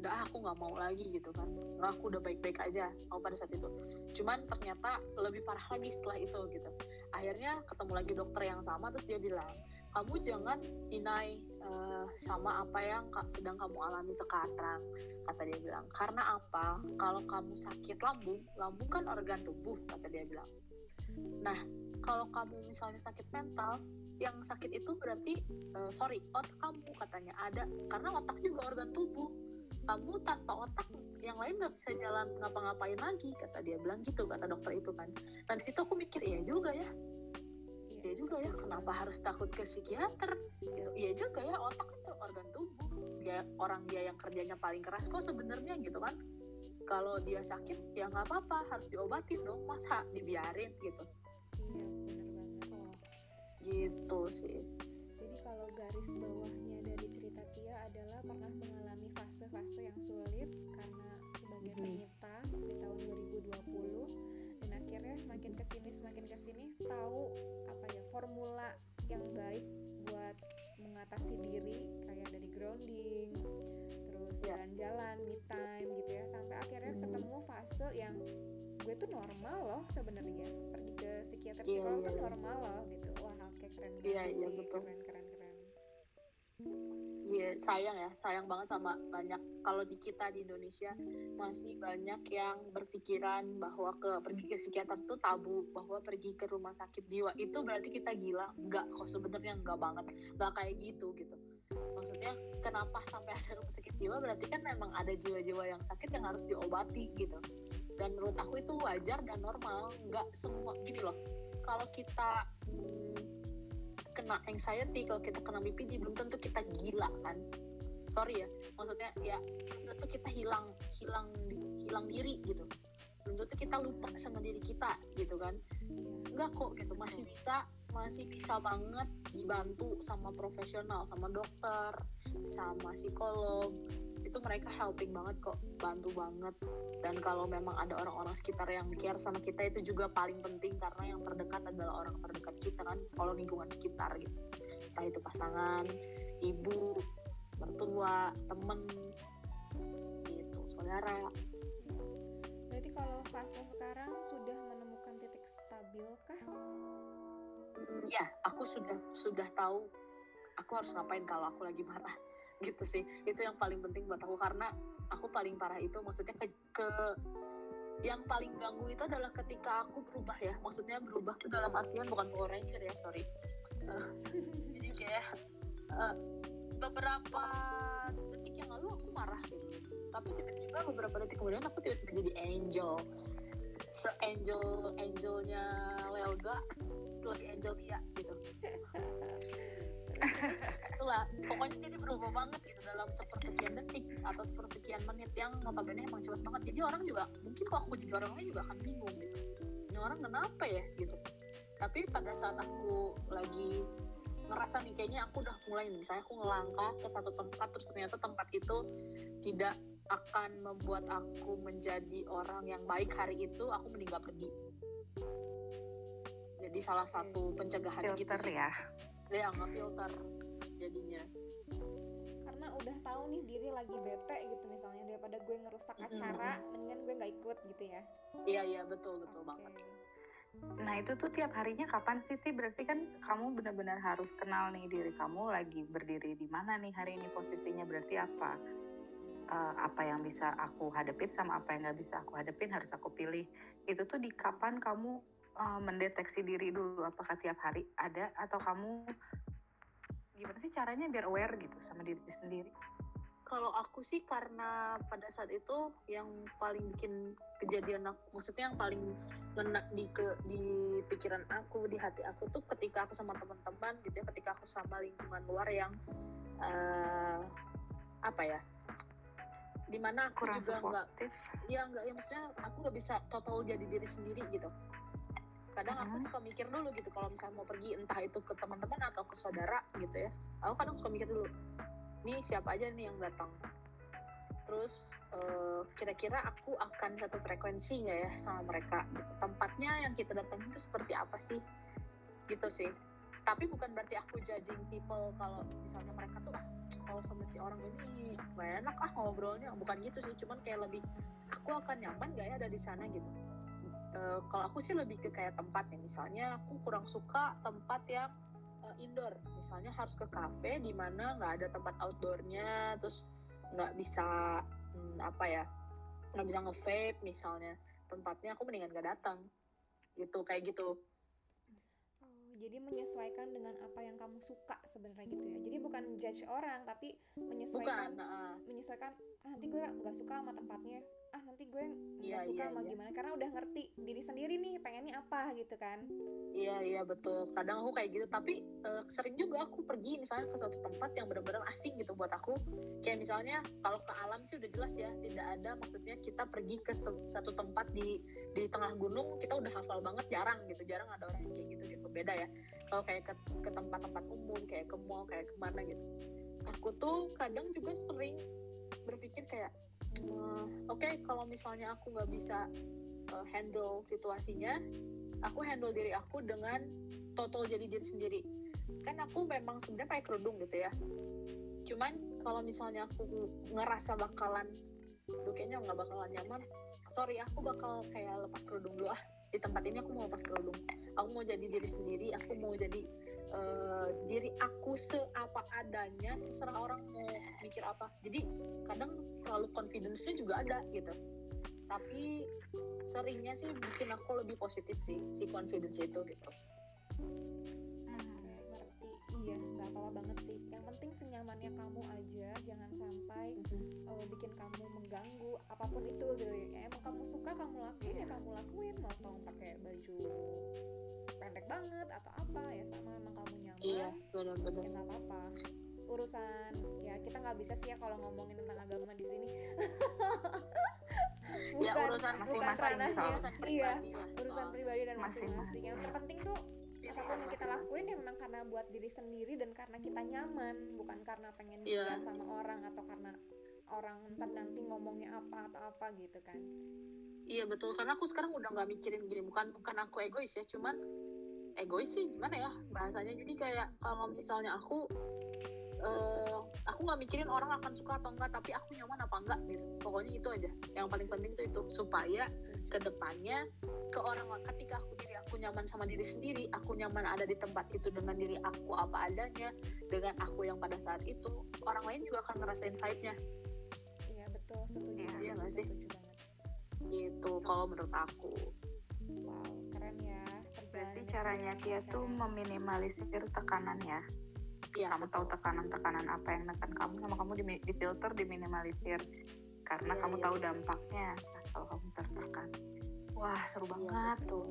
Udah aku nggak mau lagi gitu kan. Nggak, aku udah baik-baik aja aku pada saat itu. Cuman ternyata lebih parah lagi setelah itu gitu. Akhirnya ketemu lagi dokter yang sama, terus dia bilang, kamu jangan deny sama apa yang sedang kamu alami sekarang, kata dia bilang. Karena apa? Kalau kamu sakit lambung kan organ tubuh, kata dia bilang. Nah, kalau kamu misalnya sakit mental, yang sakit itu berarti otak kamu, katanya ada, karena otak juga organ tubuh. Kamu tanpa otak yang lain nggak bisa jalan ngapa-ngapain lagi, kata dia bilang gitu, kata dokter itu kan. Dan di situ aku mikir, iya juga ya, kenapa harus takut ke psikiater gitu. Iya juga ya, otak itu organ tubuh, dia yang kerjanya paling keras kok sebenarnya gitu kan. Kalau dia sakit ya nggak apa-apa, harus diobatin dong, masa dibiarin gitu. Iya, benar banget. Gitu sih. Jadi kalau garis bawahnya dari cerita Tia adalah pernah mengalami fase-fase yang sulit karena sebagai penyintas di tahun 2020, dan akhirnya semakin kesini tahu formula yang baik buat mengatasi diri, kayak dari grounding, terus jalan-jalan, me time gitu ya, sampai akhirnya ketemu fase yang gue tuh normal loh sebenarnya, pergi ke psikiater psikolog tuh normal loh gitu. Wah, kayak keren banget sih, betul. keren. Iya, sayang banget sama banyak, kalau di kita di Indonesia masih banyak yang berpikiran bahwa pergi ke psikiater tuh tabu, bahwa pergi ke rumah sakit jiwa itu berarti kita gila. Enggak kok, sebenarnya enggak banget, enggak kayak gitu. Maksudnya kenapa sampai ada rumah sakit jiwa, berarti kan memang ada jiwa-jiwa yang sakit yang harus diobati gitu. Dan menurut aku itu wajar dan normal. Enggak semua gini loh, kalau kita kena anxiety, kalau kita kena BPD, belum tentu kita gila kan. Sorry ya, maksudnya ya belum tentu kita hilang diri gitu. Belum tentu kita lupa sama diri kita gitu kan. Enggak kok gitu, masih bisa banget dibantu sama profesional, sama dokter, sama psikolog. Itu mereka helping banget kok, bantu banget. Dan kalau memang ada orang-orang sekitar yang care sama kita, itu juga paling penting, karena yang terdekat adalah orang terdekat kita kan, kalau lingkungan sekitar gitu. Entah itu pasangan, ibu, mertua, temen gitu, saudara. Berarti kalau fase sekarang sudah menemukan titik stabil kah? Ya, aku sudah tahu aku harus ngapain kalau aku lagi marah gitu sih. Itu yang paling penting buat aku, karena aku paling parah itu, maksudnya ke yang paling ganggu itu adalah ketika aku berubah ya. Maksudnya berubah tuh dalam artian bukan Power Ranger ya, sorry. Jadi kayak beberapa detik yang lalu aku marah gitu, tapi tiba-tiba beberapa detik kemudian aku tiba-tiba jadi angel, angelnya Lelga lagi angel dia gitu. Itulah, pokoknya jadi berubah banget gitu dalam sepersekian detik atau sepersekian menit, yang notabene emang cepat banget. Jadi orang juga, mungkin kalau aku jadi orang lain juga akan bingung gitu, ini orang kenapa ya gitu. Tapi pada saat aku lagi ngerasa nih kayaknya aku udah mulai nih, misalnya aku ngelangkah ke satu tempat, terus ternyata tempat itu tidak akan membuat aku menjadi orang yang baik hari itu, aku mending gak pergi. Jadi salah satu pencegahan gitu sih ya nggak filter jadinya. Karena udah tahu nih diri lagi bete gitu misalnya, daripada gue ngerusak acara, mendingan gue nggak ikut gitu ya. Iya betul banget. Nah itu tuh tiap harinya kapan sih Ti? Berarti kan kamu benar-benar harus kenal nih diri kamu lagi berdiri di mana nih hari ini posisinya. Berarti apa yang bisa aku hadapin sama apa yang nggak bisa aku hadapin harus aku pilih. Itu tuh di kapan kamu mendeteksi diri dulu? Apakah tiap hari ada, atau kamu gimana sih caranya biar aware gitu sama diri sendiri? Kalau aku sih, karena pada saat itu yang paling bikin kejadian aku, maksudnya yang paling ngena di pikiran aku, di hati aku tuh ketika aku sama teman-teman gitu ya, ketika aku sama lingkungan luar yang dimana aku kurang juga nggak suportif. ya maksudnya aku nggak bisa total jadi diri sendiri gitu. Kadang aku suka mikir dulu gitu kalau misalnya mau pergi, entah itu ke teman-teman atau ke saudara gitu ya, aku kadang suka mikir dulu, nih siapa aja nih yang datang, terus kira-kira aku akan satu frekuensi nggak ya sama mereka gitu. Tempatnya yang kita datang itu seperti apa sih gitu sih. Tapi bukan berarti aku judging people kalau misalnya mereka tuh kalau sama si orang ini gak enak ngobrolnya, bukan gitu sih. Cuman kayak lebih aku akan nyaman gak ya ada di sana gitu. Kalau aku sih lebih ke kayak tempat ya, misalnya aku kurang suka tempat yang indoor, misalnya harus ke kafe di mana nggak ada tempat outdoornya, terus nggak bisa nggak bisa nge-vape misalnya, tempatnya aku mendingan gak datang gitu, kayak gitu. Jadi menyesuaikan dengan apa yang kamu suka sebenarnya gitu ya. Jadi bukan judge orang, tapi menyesuaikan. Menyesuaikan. Nanti gue nggak suka sama tempatnya. Nanti gue nggak suka sama gimana. Karena udah ngerti diri sendiri nih pengennya apa gitu kan. Iya betul. Kadang aku kayak gitu. Tapi sering juga aku pergi misalnya ke suatu tempat yang benar-benar asing gitu buat aku. Kayak misalnya kalau ke alam sih udah jelas ya. Tidak ada, maksudnya kita pergi ke satu tempat di tengah gunung, kita udah hafal banget, jarang ada orang yang kayak gitu. Beda ya kalau kayak ke tempat-tempat umum, kayak ke mall, kayak kemana gitu. Aku tuh kadang juga sering berpikir kayak oke, kalau misalnya aku nggak bisa handle situasinya, aku handle diri aku dengan total jadi diri sendiri. Kan aku memang sebenarnya pakai kerudung gitu ya, cuman kalau misalnya aku ngerasa bakalan kayaknya nggak bakalan nyaman, sorry, aku bakal kayak lepas kerudung dulu. Di tempat ini aku mau lepas kerudung, aku mau jadi diri sendiri, aku mau jadi diri aku seapa adanya, terserah orang mau mikir apa. Jadi kadang terlalu confidence-nya juga ada gitu, tapi seringnya sih bikin aku lebih positif sih si confidence itu gitu. Ngerti. Iya, nggak apa-apa banget sih, yang penting senyamannya kamu aja, jangan sampai bikin kamu mengganggu apapun itu gitu ya. Emang kamu suka kamu lakuin ya kamu lakuin, mau kamu pakai baju pendek banget atau apa ya, sama emang kamu nyaman. Iya, benar-benar. Ya nggak apa-apa. Urusan ya kita nggak bisa sih ya kalau ngomongin tentang agama di sini. Urusan ranahnya. Iya, ya. Urusan pribadi dan masing-masing. Yang terpenting tuh apapun yang kita lakuin ya memang karena buat diri sendiri dan karena kita nyaman, bukan karena pengen dilihat sama orang atau karena orang ntar nanti ngomongnya apa atau apa gitu kan. Iya betul, karena aku sekarang udah nggak mikirin gini, bukan aku egois ya, cuman egois sih gimana ya bahasanya. Jadi kayak kalau misalnya aku nggak mikirin orang akan suka atau enggak, tapi aku nyaman apa enggak gitu. Pokoknya itu aja yang paling penting tuh itu, supaya kedepannya ke orang, ketika aku nyaman sama diri sendiri, aku nyaman ada di tempat itu dengan diri aku apa adanya, dengan aku yang pada saat itu, orang lain juga akan ngerasain vibe-nya. Iya betul, setuju. Iya nggak sih? Setuju banget. Gitu kalau menurut aku. Wow, keren ya. Berarti caranya Tia tuh meminimalisir tekanan ya. Iya, Kamu tahu tekanan apa yang nekan kamu, sama kamu difilter, diminimalisir. Karena kamu tahu dampaknya kalau kamu tertekan. Wah, seru banget tuh.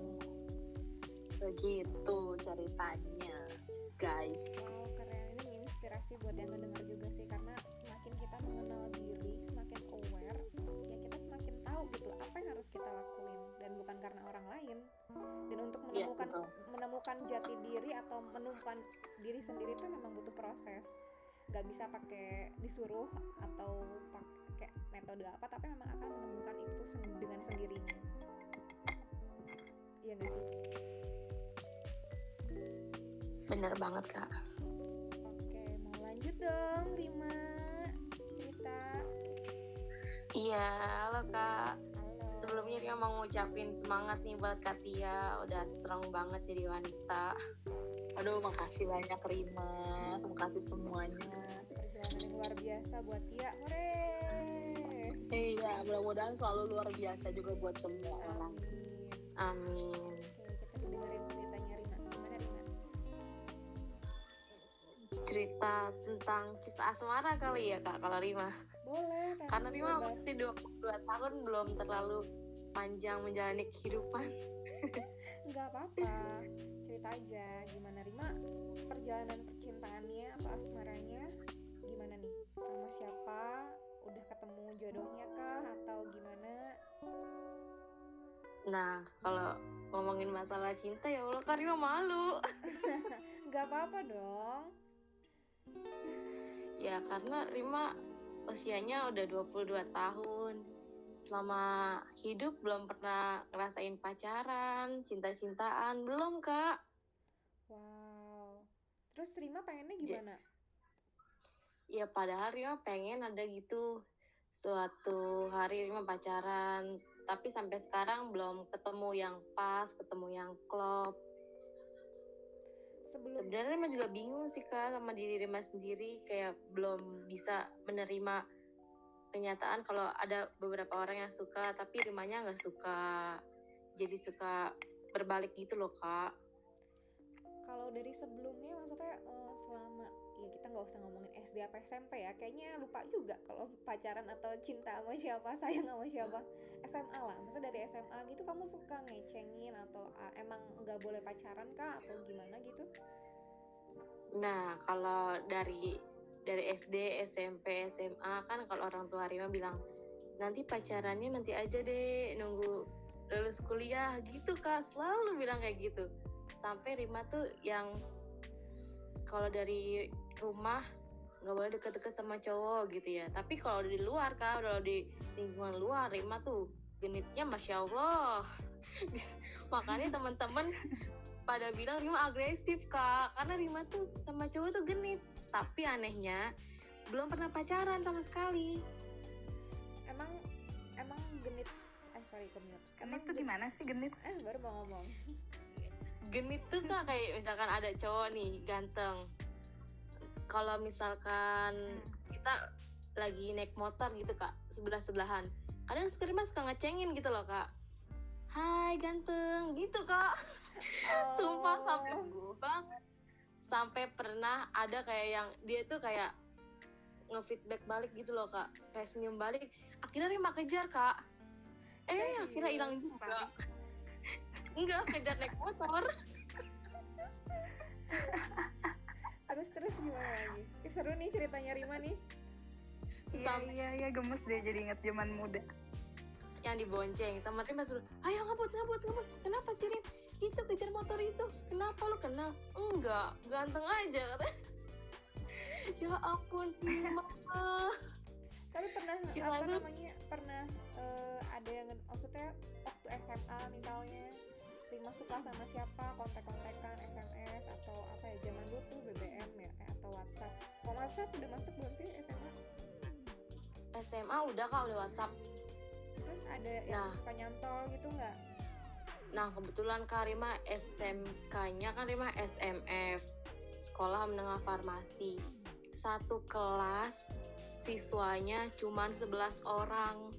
Begitu ceritanya, guys. Wow, keren. Ini menginspirasi buat yang mendengar juga sih, karena semakin kita mengenal diri, semakin aware, ya kita semakin tahu gitu apa yang harus kita lakuin, dan bukan karena orang lain. Dan untuk menemukan jati diri atau menemukan diri sendiri itu memang butuh proses. Gak bisa pakai disuruh atau pakai metode apa, tapi memang akan menemukan itu dengan sendirinya. Iya gak sih? Bener banget Kak. Oke, mau lanjut dong Rima cerita. Iya, halo Kak. Halo. Sebelumnya Rima mau ngucapin semangat nih buat Kak Tia, udah strong banget jadi wanita. Aduh, makasih banyak Rima, makasih semuanya. Perjalanan yang luar biasa buat Tia, hore. Iya, mudah-mudahan selalu luar biasa juga buat semua orang. Amin. Oke, kita dengerin ceritanya Rima. Gimana Rima? Cerita tentang kisah asmara kali ya Kak, kalau Rima. Boleh. Karena Rima masih 22 tahun, belum terlalu panjang menjalani kehidupan. Nggak apa-apa, cerita aja. Gimana Rima perjalanan percintaannya atau asmaranya? Gimana nih? Sama siapa? udah ketemu jodohnya kah atau gimana? Nah, kalau ngomongin masalah cinta ya Allah, Kak Rima malu. Nggak apa-apa dong. Ya karena Rima usianya udah 22 tahun. Selama hidup belum pernah ngerasain pacaran, cinta-cintaan, belum Kak. Wow. Terus Rima pengennya gimana? Ya padahal Rima pengen ada gitu suatu hari Rima pacaran, tapi sampai sekarang belum ketemu yang pas, ketemu yang klop. Sebenarnya Rima juga bingung sih Kak sama diri Rima sendiri, kayak belum bisa menerima kenyataan kalau ada beberapa orang yang suka tapi Rimanya nggak suka, jadi suka berbalik gitu loh Kak. Kalau dari sebelumnya maksudnya selama ya kita nggak usah ngomongin SD apa SMP ya, kayaknya lupa juga kalau pacaran atau cinta sama siapa, sayang sama siapa. SMA lah, maksudnya dari SMA gitu kamu suka ngecengin atau emang nggak boleh pacaran kah atau gimana gitu? Nah kalau dari SD, SMP, SMA kan kalau orang tua Rima bilang nanti pacarannya nanti aja deh, nunggu lulus kuliah gitu Kak, selalu bilang kayak gitu. Sampai Rima tuh yang kalau dari rumah nggak boleh deket-deket sama cowok gitu ya, tapi kalau di luar Kak, kalau di lingkungan luar Rima tuh genitnya Masya Allah. Makanya teman-teman pada bilang Rima agresif Kak, karena Rima tuh sama cowok tuh genit. Tapi anehnya belum pernah pacaran sama sekali. Emang genit, sorry commute. Emang tuh gimana sih genit? Baru mau ngomong. Genit tuh Kak kayak misalkan ada cowok nih ganteng. Kalau misalkan kita lagi naik motor gitu Kak, sebelah-sebelahan, kadang Rima suka ngecengin gitu loh Kak. Hai ganteng gitu Kak. Sumpah sampai banget. Sampai pernah ada kayak yang dia tuh kayak nge-feedback balik gitu loh Kak, kayak senyum balik. Akhirnya Rima kejar Kak, akhirnya hilang juga. Enggak, kejar naik motor. Terus gimana lagi? Seru nih ceritanya Rima nih. Iya, gemes deh jadi inget zaman muda. Yang dibonceng, teman Rima suruh, ayo ngebut. Kenapa sih Rim? Itu kejar motor itu. Kenapa lu kenal? Enggak, ganteng aja katanya. Ya ampun, Rima. Tapi pernah pernah ada yang maksudnya waktu SMA misalnya Rima suka sama siapa, kontak-kontakan, SMS atau apa ya, zaman dulu tuh BBM ya atau WhatsApp. Kok WhatsApp udah masuk belum sih SMA? SMA udah Kak, udah WhatsApp. Terus ada yang suka nyantol gitu nggak? Nah kebetulan Kak Rima SMK-nya kan Rima SMF, Sekolah Menengah Farmasi. Satu kelas siswanya cuma 11 orang.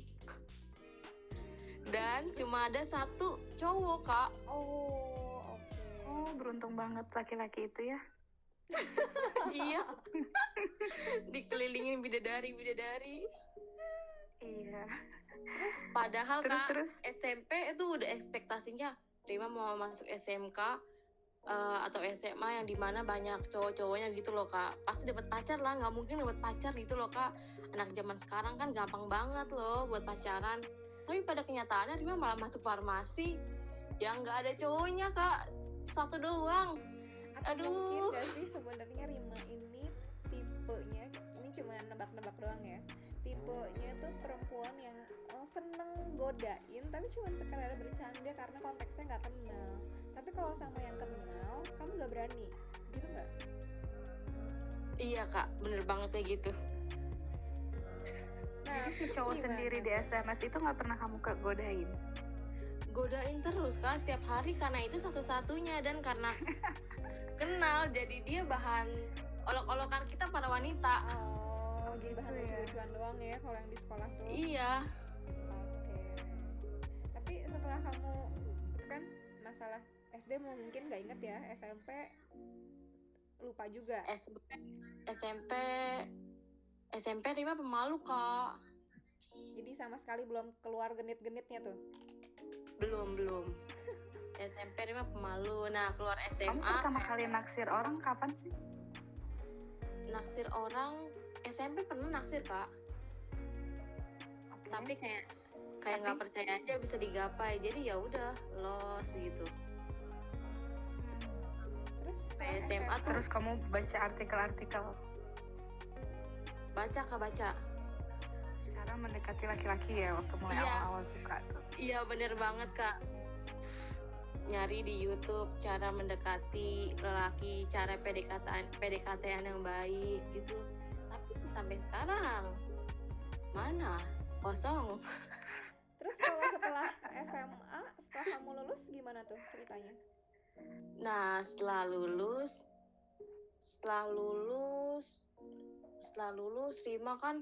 Dan cuma ada satu cowok Kak. Oh, oke. Oh, beruntung banget laki-laki itu ya. Iya. Dikelilingin bidadari. Iya. Padahal Kak, terus. SMP itu udah ekspektasinya Rima mau masuk SMK atau SMA yang dimana banyak cowok-cowoknya gitu loh Kak. Pasti dapat pacar lah, nggak mungkin dapat pacar gitu loh Kak. Anak zaman sekarang kan gampang banget loh buat pacaran. Tapi pada kenyataannya Rima malah masuk farmasi yang nggak ada cowoknya Kak, satu doang. Atau mungkin gak sih sebenarnya Rima ini tipenya, ini cuma nebak-nebak doang ya, tipenya tuh perempuan yang seneng godain tapi cuma sekadar bercanda karena konteksnya nggak kenal. Tapi kalau sama yang kenal kamu nggak berani gitu nggak? Iya Kak, bener banget kayak gitu. Nah, cowok sendiri di SMS itu nggak pernah kamu godain? Godain terus Kak, setiap hari, karena itu satu-satunya dan karena kenal jadi dia bahan olok-olokan kita para wanita. Oh, jadi bahan lucu-lucuan doang ya kalau yang di sekolah tuh. Iya. Oke. Tapi setelah kamu kan masalah SD mau mungkin nggak inget ya, SMP lupa juga. SMP Rima pemalu Kak. Jadi sama sekali belum keluar genit-genitnya tuh? Belum. SMP Rima pemalu. Nah keluar SMA. Kamu pertama kali naksir orang kapan sih? Naksir orang SMP pernah naksir Kak. tapi kayak nggak percaya aja bisa digapai, jadi ya udah los gitu. Terus Kayak setelah SMA tuh Terus kamu baca artikel-artikel baca cara mendekati laki-laki ya waktu mulai Iya. awal-awal suka tuh. iya bener banget Kak, nyari di YouTube cara mendekati lelaki, cara PDKT-an yang baik gitu, tapi sampai sekarang mana kosong. Terus kalau setelah SMA, setelah kamu lulus gimana tuh ceritanya? Nah, setelah lulus Rima kan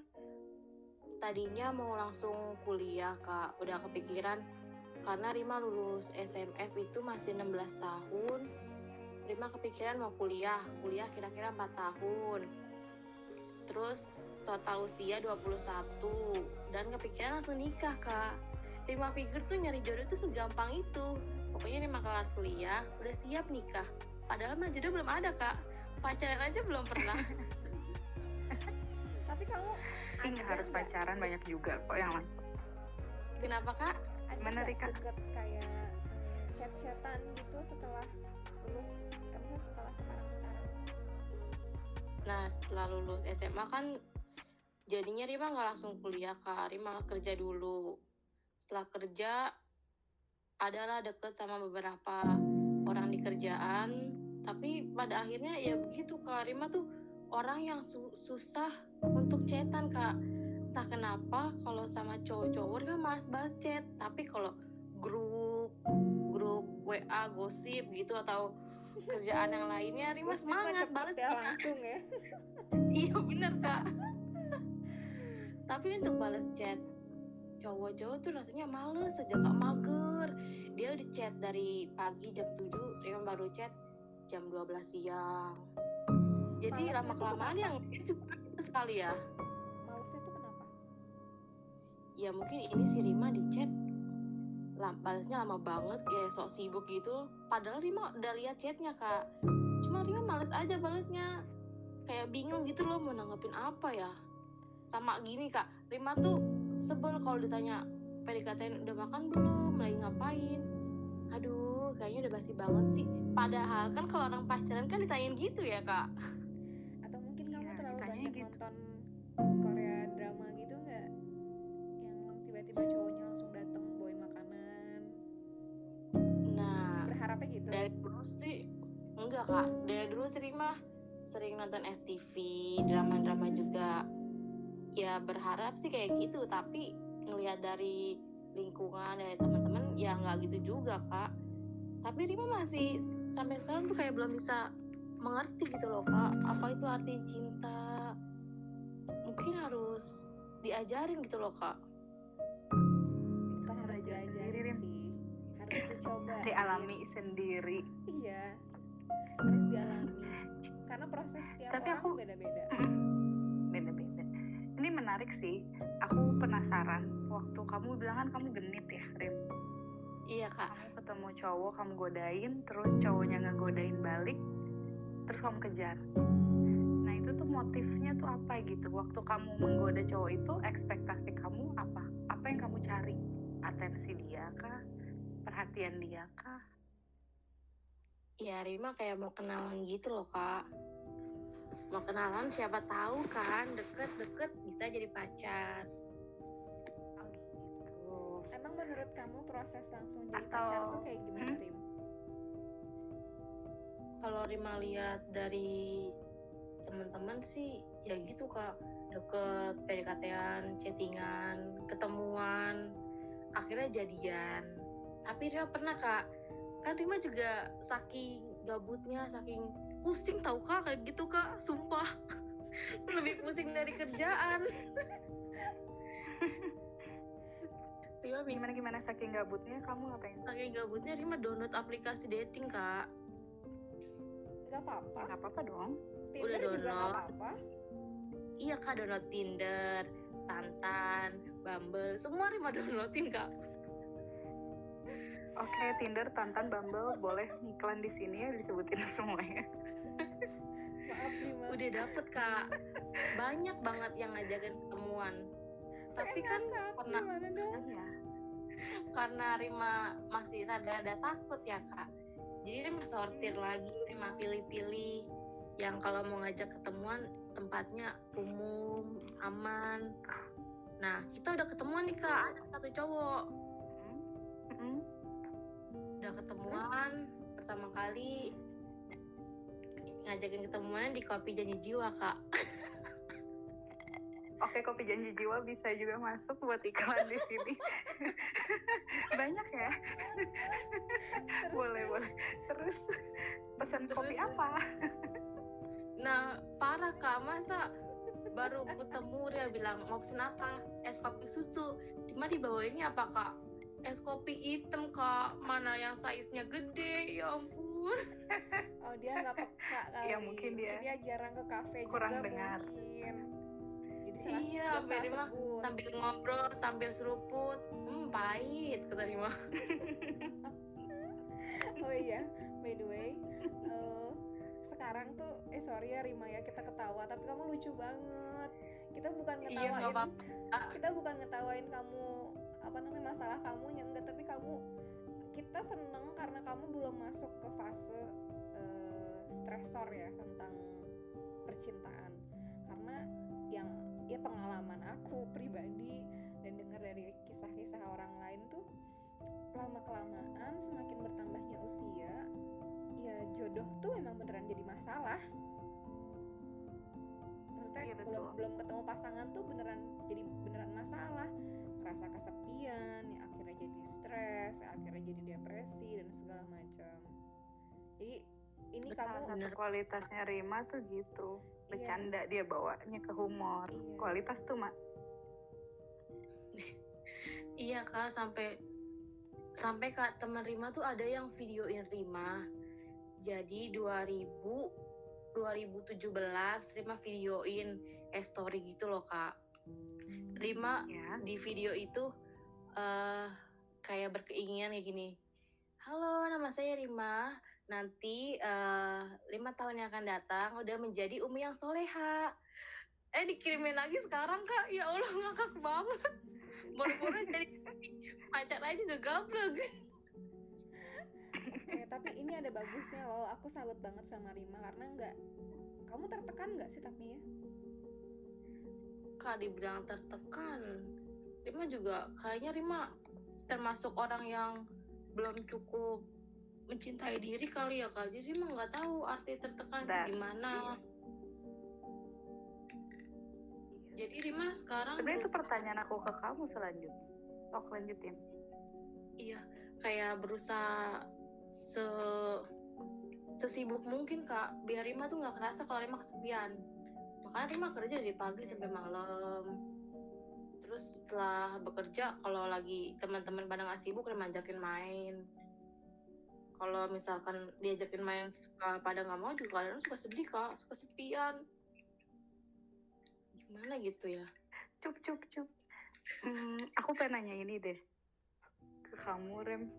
tadinya mau langsung kuliah Kak, udah kepikiran karena Rima lulus SMF itu masih 16 tahun. Rima kepikiran mau kuliah kira-kira 4 tahun. Terus total usia 21 dan kepikiran langsung nikah Kak. Rima pikir tuh nyari jodoh tuh segampang itu. Pokoknya Rima kelar kuliah, udah siap nikah. Padahal mah jodoh belum ada Kak. Pacaran aja belum pernah. Tapi kamu Nggak ada harus nggak pacaran, banyak juga kok yang langsung. Kenapa Kak? ada Gimana, nggak Rika? deket kayak chat-chatan gitu setelah lulus, setelah sekarang? Nah, setelah lulus SMA kan jadinya Rima nggak langsung kuliah Kak. Rima kerja dulu. Setelah kerja adalah deket sama beberapa orang di kerjaan, tapi pada akhirnya ya begitu Kak. Rima tuh orang yang susah untuk chatan Kak. Entah kenapa kalau sama cowok-cowok Rima malas banget chat, tapi kalau grup WA gosip gitu atau kerjaan yang lainnya Rima Gosipnya semangat cepet balas ya langsung ya. Iya bener Kak. Tapi untuk balas chat cowok-cowok tuh rasanya males aja Kak, mager. Dia udah chat dari pagi jam 7, Rima baru chat jam 12 siang. Jadi Malesnya lama-kelamaan tuh yang itu sekali ya. Malesnya tuh kenapa? Ya mungkin ini si Rima di chat balasnya lama banget, kayak sok sibuk gitu. Padahal Rima udah lihat chatnya Kak. Cuma Rima males aja balasnya. Kayak bingung gitu loh mau nanggepin apa ya. Sama gini Kak, Rima tuh sebel kalau ditanya PDKT udah makan belum, lagi ngapain. Aduh, kayaknya udah basi banget sih. Padahal kan kalau orang pacaran kan ditanyain gitu ya Kak. Atau mungkin kamu Iya, terlalu ditanya banyak gitu. nonton Korea drama gitu nggak? Yang tiba-tiba cowoknya langsung dateng bawain makanan. Nah, Berharapnya gitu. dari dulu sih enggak Kak. Dari dulu sih Rima sering nonton FTV, drama-drama juga. Ya berharap sih kayak gitu, tapi ngelihat dari lingkungan dari teman-teman ya nggak gitu juga Kak. Tapi Rima masih sampai sekarang tuh kayak belum bisa mengerti gitu loh Kak, apa itu arti cinta. Mungkin harus diajarin gitu loh Kak. Bukan harus Belajar sendiri, diajarin Rim. sih, harus dicoba. Dialami sendiri. Iya, harus dialami. Karena proses setiap Tapi orang aku- beda-beda. Beda-beda. Ini menarik sih. Aku penasaran. Waktu kamu bilang kan kamu genit ya, Rim. Iya Kak. Kamu ketemu cowok, kamu godain, terus cowoknya ngegodain balik, terus kamu kejar. Nah itu tuh motifnya tuh apa gitu? Waktu kamu menggoda cowok itu, ekspektasi kamu apa? Apa yang kamu cari? Atensi dia kah? Perhatian dia kah? Ya Rima kayak mau kenalan gitu loh Kak. Mau kenalan siapa tahu kan deket-deket bisa jadi pacar. Oh gitu. Emang menurut kamu proses langsung jadi Atau- pacar tuh kayak gimana, Rim? Kalau Rima lihat dari teman-teman sih ya gitu Kak, deket, PDKT-an, chattingan, ketemuan, akhirnya jadian. Tapi Rima pernah Kak, kan Rima juga saking gabutnya, saking pusing tau Kak kayak gitu Kak, sumpah. Lebih pusing dari kerjaan. Rima Gimana saking gabutnya kamu ngapain? saking gabutnya Rima download aplikasi dating Kak. Gak apa-apa. Nggak apa-apa dong. Tinder Udah juga gak download. apa-apa. Iya Kak, download Tinder, Tantan, Bumble, semua Rima downloadin Kak. Oke, Tinder, Tantan, Bumble, boleh iklan di sini ya disebutin semuanya. Maaf, Rima. Udah dapet Kak, banyak banget yang ngajakin ketemuan. Tapi kan karena gimana dong? Iya. karena Rima masih rada-rada takut ya kak, jadi Rima sortir lagi, Rima pilih-pilih yang kalau mau ngajak ketemuan tempatnya umum, aman. Nah kita udah ketemuan nih kak, ada satu cowok Mm-mm. udah ketemuan pertama kali, ngajakin ketemuannya di Kopi Janji Jiwa kak. Oke, Kopi Janji Jiwa bisa juga masuk buat iklan di sini. Banyak ya. Boleh. Terus pesan kopi apa? Nah parah kak, masa baru ketemu dia bilang mau pesen apa, es kopi susu. Cuma dibawainnya apa kak, es kopi hitam kak, mana yang size-nya gede, ya ampun. Oh, dia nggak peka kali. Ya, mungkin dia jarang ke kafe kurang juga dengar. mungkin. Jadi Iya, dia salah Rima sebut. sambil ngobrol sambil seruput, pahit kata Rima. Oh iya, by the way, sekarang tuh sorry ya Rima ya, kita ketawa tapi kamu lucu banget. Kita bukan Iya ngetawain, nggak apa-apa. kita bukan ngetawain kamu apa namanya masalah kamu ya enggak, tapi kita seneng karena kamu belum masuk ke fase stresor ya tentang percintaan. Karena yang ya pengalaman aku pribadi dan dengar dari kisah-kisah orang lain tuh, lama-kelamaan semakin bertambahnya usia, ya jodoh tuh memang beneran jadi masalah. Maksudnya Iya, betul. belum ketemu pasangan tuh beneran masalah. Ngerasa kesepian, ya akhirnya jadi stres, ya akhirnya jadi depresi dan segala macam. Jadi ini Salah kamu satu kualitasnya Rima tuh gitu. Iya. Bercanda dia bawanya ke humor. Iya. Kualitas tuh Iya kak, sampai kak teman Rima tuh ada yang videoin Rima. Jadi 2017 Rima videoin story gitu loh kak. Rima ya. di video itu kayak berkeinginan kayak gini. Halo, nama saya Rima. Nanti 5 tahun yang akan datang udah menjadi umi yang soleha. Dikirimin lagi sekarang kak. Ya Allah, ngakak banget. Baru-baru jadi pacar aja udah gablek. Oke, tapi ini ada bagusnya loh. Aku salut banget sama Rima karena kamu tertekan nggak sih tapi ya? Kak dibilang tertekan, Rima juga kayaknya Rima termasuk orang yang belum cukup mencintai diri kali ya kak. Jadi Rima nggak tahu arti tertekan itu gimana. Jadi Rima sekarang Sebenarnya itu pertanyaan aku ke kamu selanjutnya. Lanjutin. Iya, kayak berusaha sesibuk mungkin kak, biar Rima tuh nggak kerasa kalau Rima kesepian. Makanya Rima kerja dari pagi sampai malam. Terus setelah bekerja, kalau lagi teman-teman pada nggak sibuk, Rima ajakin main. Kalau misalkan diajakin main pada nggak mau juga, kadang suka sedih kak, suka sepian. Gimana gitu ya? Cup. Aku pengen nanya ini deh ke kamu, Rem.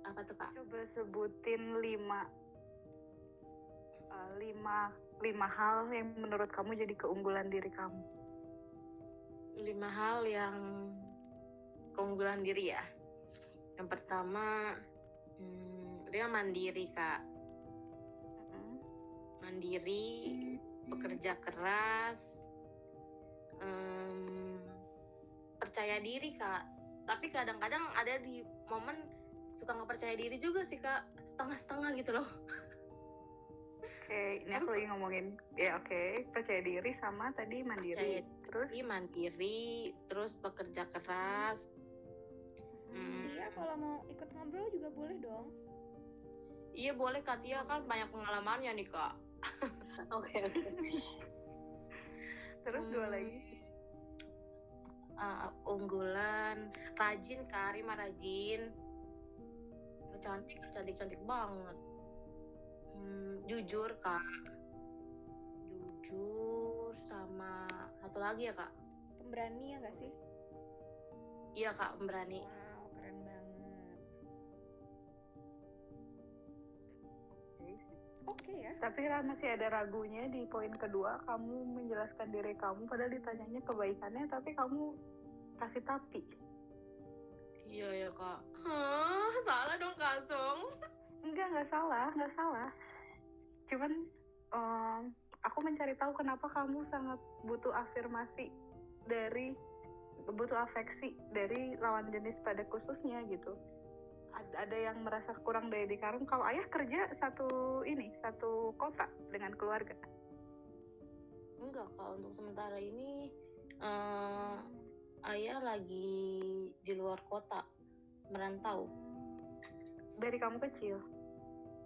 Apa tuh kak? Coba sebutin 5 hal yang menurut kamu jadi keunggulan diri kamu. 5 hal yang keunggulan diri ya. Yang pertama, dia mandiri kak. Mandiri, bekerja keras, percaya diri kak. Tapi kadang-kadang ada di momen suka nggak percaya diri juga sih kak, setengah-setengah gitu loh. Oke, ini aku lagi ngomongin percaya diri sama tadi mandiri. Mandiri, terus bekerja keras. Iya, kalau mau ikut ngobrol juga boleh dong. Iya boleh kak, Tia kan banyak pengalamannya nih kak. Oke. Terus 2 lagi. Unggulan, rajin kak, Rima rajin. Cantik banget. Jujur kak, sama satu lagi ya kak, Pemberani ya nggak sih? Iya kak, pemberani. Wow, keren banget. oke ya. Tapi masih ada ragunya di poin kedua, kamu menjelaskan diri kamu padahal ditanyanya kebaikannya tapi kamu kasih tapi. Iya ya kak. Hah, salah dong Kak Song. Nggak salah. Cuman aku mencari tahu kenapa kamu sangat butuh afirmasi butuh afeksi dari lawan jenis pada khususnya gitu. Ada yang merasa kurang daya ditarik. Kalau ayah kerja satu kota dengan keluarga. Enggak kak, untuk sementara ini ayah lagi di luar kota, merantau. Dari kamu kecil?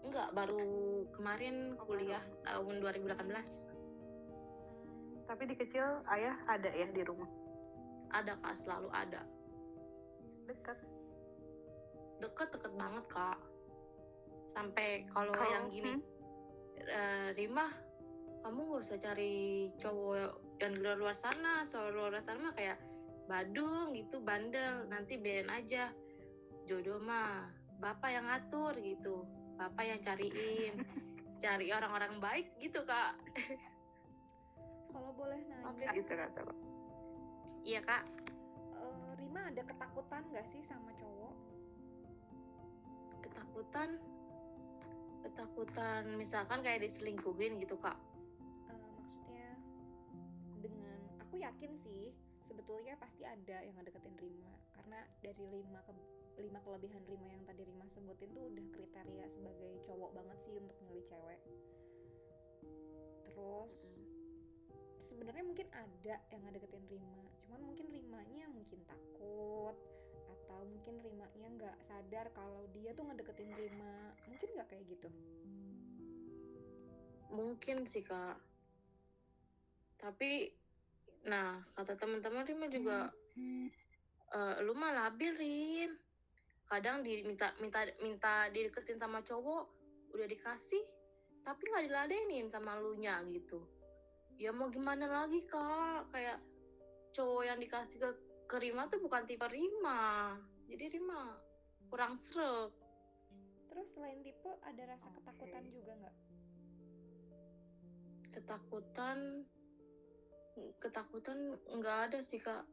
Enggak, baru kemarin kuliah tahun 2018. Tapi di kecil ayah ada ya di rumah? Ada kak, selalu ada. Deket banget kak. Sampai kalau yang gini, Rima, kamu gak usah cari cowok yang di luar sana. Soal luar sana mah kayak badung gitu, bandel. Nanti biarin aja. Jodoh mah bapak yang ngatur gitu. Bapak yang cariin. Cari orang-orang baik gitu kak. Kalau boleh nanya, Gitu kata lo. Iya kak. Rima ada ketakutan nggak sih sama cowok? Ketakutan misalkan kayak diselingkuhin gitu kak. Maksudnya dengan aku yakin sih sebetulnya pasti ada yang ngedeketin Rima, karena dari 5 kelebihan Rima yang tadi Rima sebutin tuh udah kriteria sebagai cowok banget sih untuk milih cewek. Terus sebenarnya mungkin ada yang ngedeketin Rima, cuman mungkin Rimanya mungkin takut, atau mungkin Rimanya nggak sadar kalau dia tuh ngedeketin Rima. Mungkin nggak kayak gitu? Mungkin sih kak. Tapi nah kata teman-teman Rima juga lu mah labil Rim. Kadang minta dideketin sama cowok udah dikasih tapi nggak diladenin sama lunya gitu. Ya mau gimana lagi kak, kayak cowok yang dikasih ke Rima tuh bukan tipe Rima, jadi Rima kurang sreg. Terus selain tipe ada rasa ketakutan juga nggak? Ketakutan nggak ada sih kak,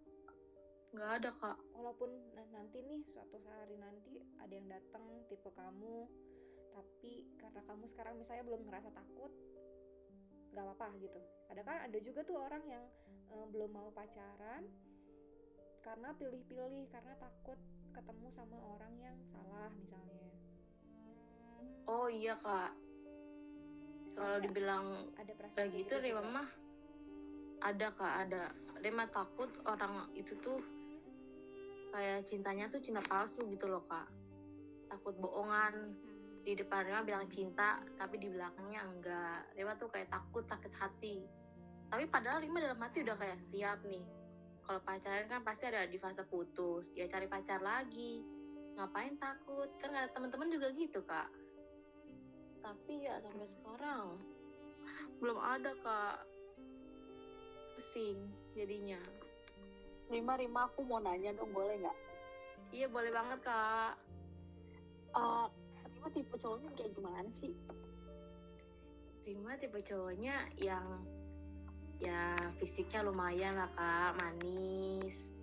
nggak ada kak. Walaupun nanti nih suatu hari nanti ada yang datang tipe kamu, tapi karena kamu sekarang misalnya belum ngerasa takut, nggak apa-apa gitu. Ada juga tuh orang yang belum mau pacaran karena pilih-pilih, karena takut ketemu sama orang yang salah misalnya. Oh iya kak, kalau dibilang ada perasaan kayak gitu Rima juga? mah ada kak, ada. Rima takut orang itu tuh kayak cintanya tuh cinta palsu gitu loh kak. Takut bohongan, di depan Rima bilang cinta tapi di belakangnya enggak. Rima tuh kayak takut, sakit hati. Tapi padahal Rima dalam hati udah kayak siap nih, kalau pacaran kan pasti ada di fase putus, ya cari pacar lagi, ngapain takut, kan kata teman-teman juga gitu kak. Tapi ya sampai sekarang belum ada kak, pusing jadinya. Rima, aku mau nanya dong, boleh nggak? Iya boleh banget kak. Rima tipe cowoknya kayak gimana sih? Rima tipe cowoknya yang ya fisiknya lumayan lah kak, manis.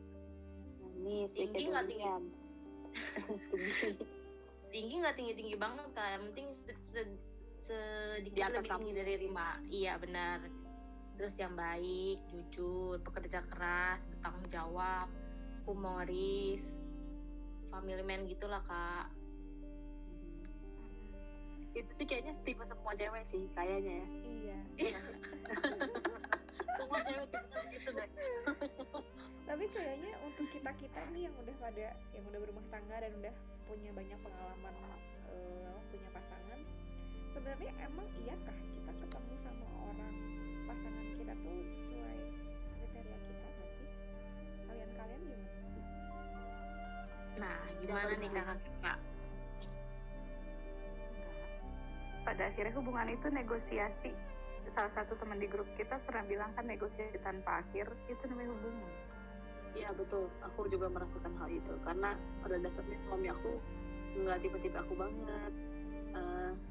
Tinggi nggak tinggi? Tinggi nggak tinggi banget kak, yang penting sedikit lebih tinggi dari Rima. Iya benar. Terus yang baik, jujur, pekerja keras, bertanggung jawab, humoris, family man gitulah kak. Itu sih kayaknya tipe semua cewek sih kayaknya ya. Iya. Semua cewek tipe gitu deh. Tapi kayaknya untuk kita nih yang udah berumah tangga dan udah punya banyak pengalaman punya pasangan, sebenarnya emang iyakah kita ketemu sama orang pasangan kita tuh sesuai kriteria kita nggak sih? Kalian gimana? Nah gimana nih kakak? Pada akhirnya hubungan itu negosiasi. Salah satu teman di grup kita pernah bilang kan, negosiasi tanpa akhir itu namanya hubungan. Iya betul, aku juga merasakan hal itu karena pada dasarnya suami aku nggak tipe-tipe aku banget.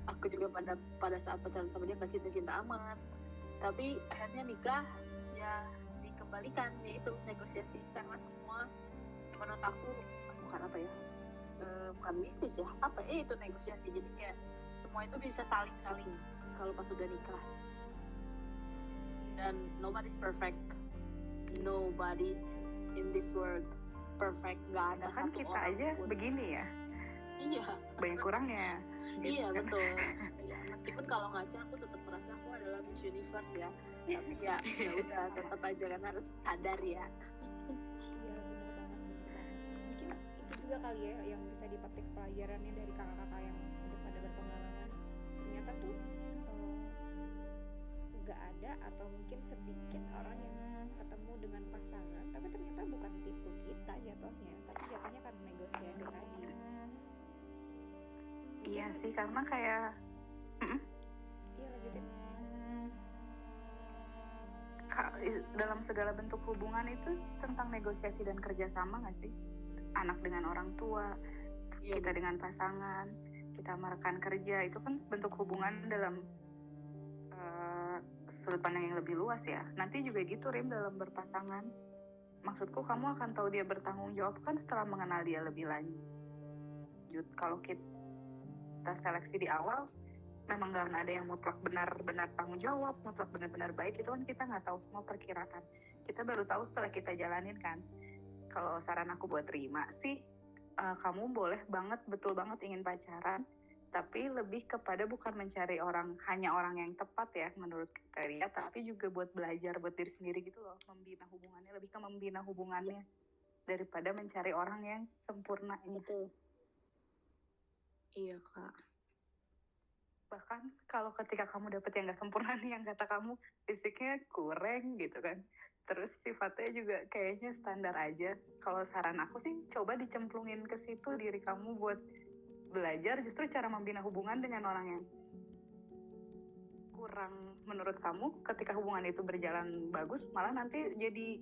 Aku juga pada saat pacaran sama dia nggak cinta-cinta amat, tapi akhirnya nikah ya dikembalikan, yaitu negosiasi, karena semua menurut aku bukan apa ya, bukan bisnis ya, apa ya, itu negosiasi. Jadi kayak semua itu bisa saling kalau pas udah nikah. Dan nobody's perfect, nobody's in this world perfect, nggak ada Bahkan satu kita orang aja pun. begini ya, Iya, banyak kurangnya. iya kan. betul. Ya, meskipun kalau ngaca aku tetap merasa aku adalah Miss Universe ya, tapi ya udah tetap aja kan harus sadar ya. Iya, bener banget. Mungkin itu juga kali ya yang bisa dipetik pelajarannya dari kakak-kakak yang udah pada berpengalaman. Ternyata tuh nggak ada atau mungkin sedikit orang yang ketemu dengan pasangan, tapi ternyata bukan tipe kita jatuhnya, tapi jatuhnya karena negosiasi tadi. Iya sih, karena kayak Iya, lanjutin. dalam segala bentuk hubungan itu tentang negosiasi dan kerjasama nggak sih? Anak dengan orang tua, Iya, kita dengan pasangan, kita merekan kerja, itu kan bentuk hubungan dalam sudut pandang yang lebih luas ya. Nanti juga gitu Rim, dalam berpasangan. Maksudku kamu akan tahu dia bertanggung jawab kan setelah mengenal dia lebih lanjut. Kalau kita seleksi di awal, memang nggak ada yang mutlak benar-benar tanggung jawab, mutlak benar-benar baik, itu kan kita nggak tahu, semua perkiraan. Kita baru tahu setelah kita jalanin kan. Kalau saran aku buat Rima sih, kamu boleh banget, betul banget ingin pacaran, tapi lebih kepada bukan mencari hanya orang yang tepat ya menurut kriteria, tapi juga buat belajar buat diri sendiri gitu loh, membina hubungannya, lebih ke membina hubungannya daripada mencari orang yang sempurna. betul. Iya Kak. Bahkan kalau ketika kamu dapet yang gak sempurna nih, yang kata kamu fisiknya kurang gitu kan, terus sifatnya juga kayaknya standar aja, kalau saran aku sih coba dicemplungin ke situ diri kamu buat belajar justru cara membina hubungan dengan orang yang kurang menurut kamu. Ketika hubungan itu berjalan bagus, malah nanti jadi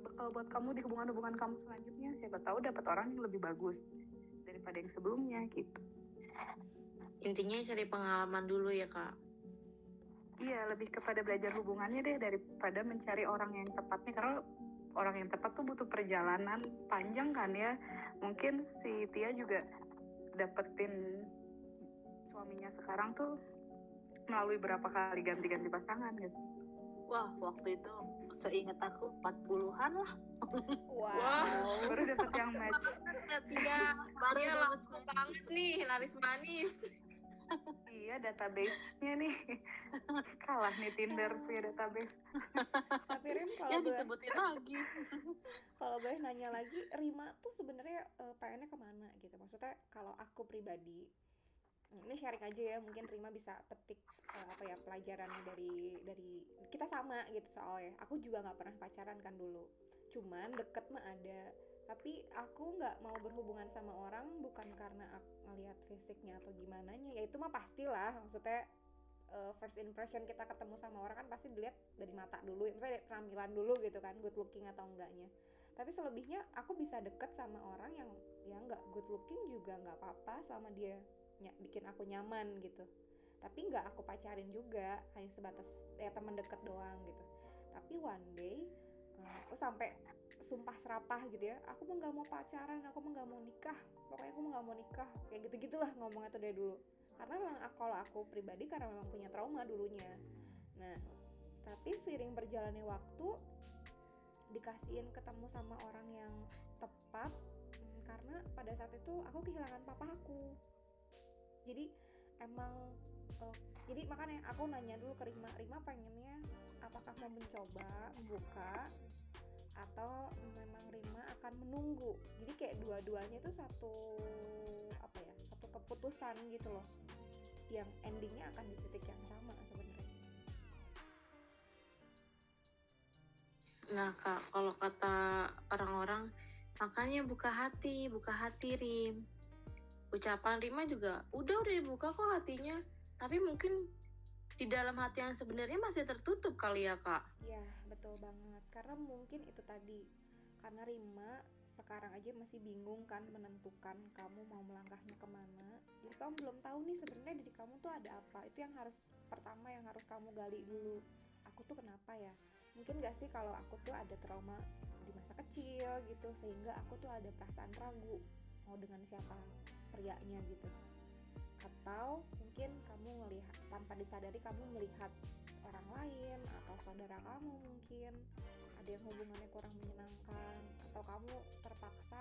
bekal buat kamu di hubungan-hubungan kamu selanjutnya. Siapa tahu dapat orang yang lebih bagus daripada yang sebelumnya gitu. Intinya cari pengalaman dulu ya Kak. Iya, lebih kepada belajar hubungannya deh daripada mencari orang yang tepatnya, karena orang yang tepat tuh butuh perjalanan panjang kan ya. Mungkin si Tia juga dapetin suaminya sekarang tuh melalui berapa kali ganti-ganti pasangan gitu. Wah, waktu itu seingat aku 40-an lah. Wow. Baru dapet yang match. Iya, Baru dia dapet laku banget nih, laris manis. Iya, database-nya nih kalah nih Tinder punya database. Tapi Rim, ya disebutin lagi. kalau boleh nanya lagi, Rima tuh sebenarnya pengennya kemana gitu? Maksudnya kalau aku pribadi, ini sharing aja ya, mungkin Rima bisa petik pelajarannya dari kita sama gitu. Soalnya aku juga nggak pernah pacaran kan dulu, cuman deket mah ada, tapi aku nggak mau berhubungan sama orang bukan karena aku ngelihat fisiknya atau gimana nya, ya itu mah pastilah. Maksudnya first impression kita ketemu sama orang kan pasti dilihat dari mata dulu, misalnya dari penampilan dulu gitu kan, good looking atau enggaknya. Tapi selebihnya aku bisa deket sama orang yang ya nggak good looking juga nggak apa-apa selama dia bikin aku nyaman gitu. Tapi nggak aku pacarin juga, hanya sebatas ya teman deket doang gitu. Tapi one day aku sampai sumpah serapah gitu ya, aku mah nggak mau pacaran, aku mah nggak mau nikah, pokoknya aku mah nggak mau nikah, kayak gitu-gitulah ngomongnya tuh dari dulu. Karena memang kalau aku pribadi karena memang punya trauma dulunya. Nah, tapi seiring berjalannya waktu dikasihin ketemu sama orang yang tepat, karena pada saat itu aku kehilangan papa aku. Jadi emang jadi makanya aku nanya dulu ke Rima pengennya apakah mau mencoba membuka atau memang Rima akan menunggu. Jadi kayak dua-duanya itu satu keputusan gitu loh, yang endingnya akan di titik yang sama sebenarnya. Nah Kak, kalau kata orang-orang, makanya buka hati Rim. Ucapan Rima juga udah dibuka kok hatinya, tapi mungkin di dalam hati yang sebenarnya masih tertutup kali ya Kak. Ya betul banget, karena mungkin itu tadi, karena Rima sekarang aja masih bingung kan menentukan kamu mau melangkahnya kemana. Jadi jadi kamu belum tahu nih sebenarnya diri kamu tuh ada apa. Itu yang pertama yang harus kamu gali dulu. Aku tuh kenapa ya? Mungkin gak sih kalau aku tuh ada trauma di masa kecil gitu, sehingga aku tuh ada perasaan ragu mau dengan siapa prianya gitu. Atau mungkin kamu melihat, tanpa disadari kamu melihat orang lain atau saudara kamu mungkin ada yang hubungannya kurang menyenangkan, atau kamu terpaksa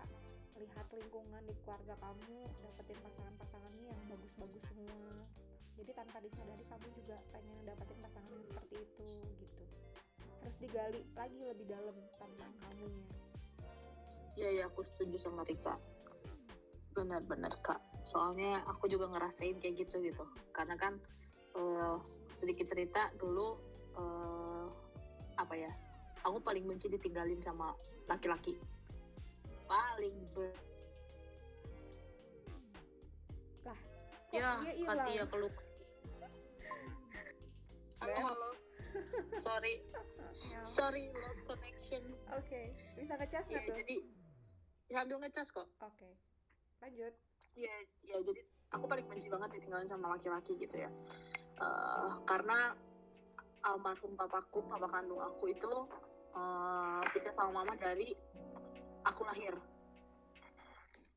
lihat lingkungan di keluarga kamu dapetin pasangannya yang bagus-bagus semua, jadi tanpa disadari kamu juga pengen dapetin pasangan yang seperti itu gitu. Harus digali lagi lebih dalam tentang kamunya. Iya, aku setuju sama Rika. Benar-benar Kak, soalnya aku juga ngerasain kayak gitu. Karena kan sedikit cerita dulu, aku paling benci ditinggalin sama laki-laki. Paling Lah, kok ya dia hilang? Katia peluk. Halo. Sorry, lost connection. Oke, bisa ngecas nggak tuh? Jadi sambil ngecas kok. Oke, lanjut. Ya, jadi aku paling benci banget ditinggalin sama laki-laki gitu ya. Karena almarhum papa kandung aku itu pisah sama mama dari aku lahir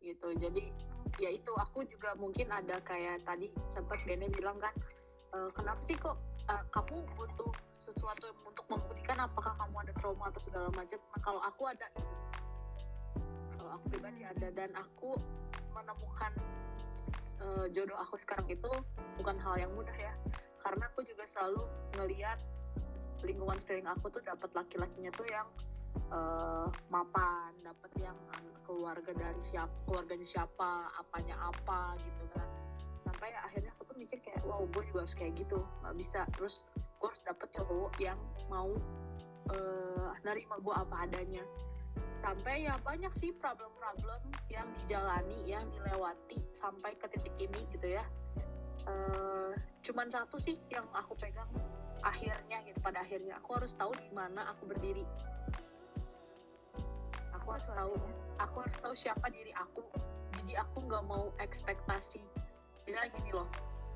gitu. Jadi ya itu, aku juga mungkin ada kayak tadi sempat Bene bilang kan, kenapa sih kok kamu butuh sesuatu untuk membuktikan apakah kamu ada trauma atau segala macam. Nah, kalau aku ada, kalau aku pribadi ada, dan aku menemukan jodoh aku sekarang itu bukan hal yang mudah ya, karena aku juga selalu ngelihat lingkungan sekeliling aku tuh dapat laki-lakinya tuh yang mapan, dapat yang keluarganya siapa, apanya apa gitu kan. Sampai akhirnya aku tuh mikir kayak, wow, gue juga harus kayak gitu, nggak bisa. Terus gue harus dapet cowok yang mau nerima gue apa adanya. Sampai ya banyak sih problem-problem yang dijalani, yang dilewati sampai ke titik ini gitu ya. Cuman satu sih yang aku pegang akhirnya gitu, pada akhirnya aku harus tahu di mana aku berdiri. Aku harus tahu siapa diri aku. Jadi aku nggak mau ekspektasi. Misalnya gini loh,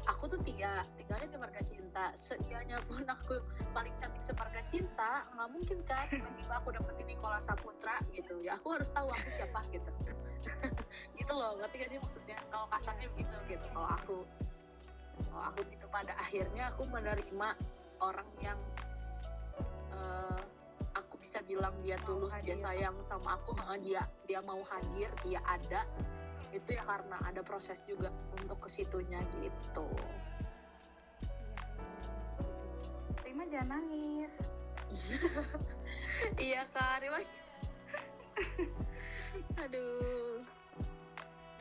aku tuh tinggalnya di Marga Cinta. Seianya pun aku paling cantik semarga cinta, nggak mungkin kan tiba-tiba aku dapetin Nicholas Saputra gitu. Ya aku harus tahu aku siapa gitu. Gitu loh, ngerti gak sih maksudnya? Kalau kasarnya begitu gitu. Kalau aku gitu, pada akhirnya aku menerima orang yang aku bisa bilang dia tulus, dia sayang sama aku, dia mau hadir, dia ada. Itu ya karena ada proses juga untuk ke situnya gitu. Rima jangan nangis. Iya Kak, Rima. Aduh.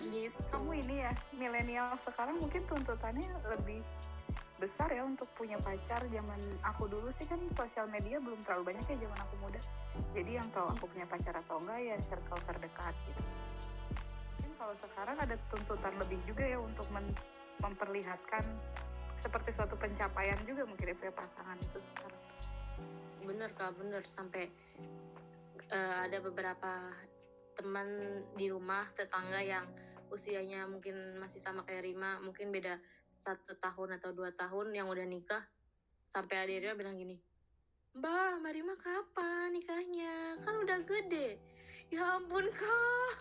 Gitu. Kamu ini ya, milenial sekarang mungkin tuntutannya lebih besar ya untuk punya pacar. Zaman aku dulu sih kan sosial media belum terlalu banyak ya zaman aku muda. Jadi yang tahu aku punya pacar atau enggak ya circle terdekat gitu. Mungkin kalau sekarang ada tuntutan lebih juga ya untuk memperlihatkan seperti suatu pencapaian juga mungkin ya pasangan itu sekarang. Bener Kak, bener. Sampai ada beberapa teman di rumah, tetangga yang usianya mungkin masih sama kayak Rima, mungkin beda 1 tahun atau 2 tahun yang udah nikah. Sampai adik-adiknya bilang gini, Mbak Rima kapan nikahnya? Kan udah gede. Ya ampun Kak.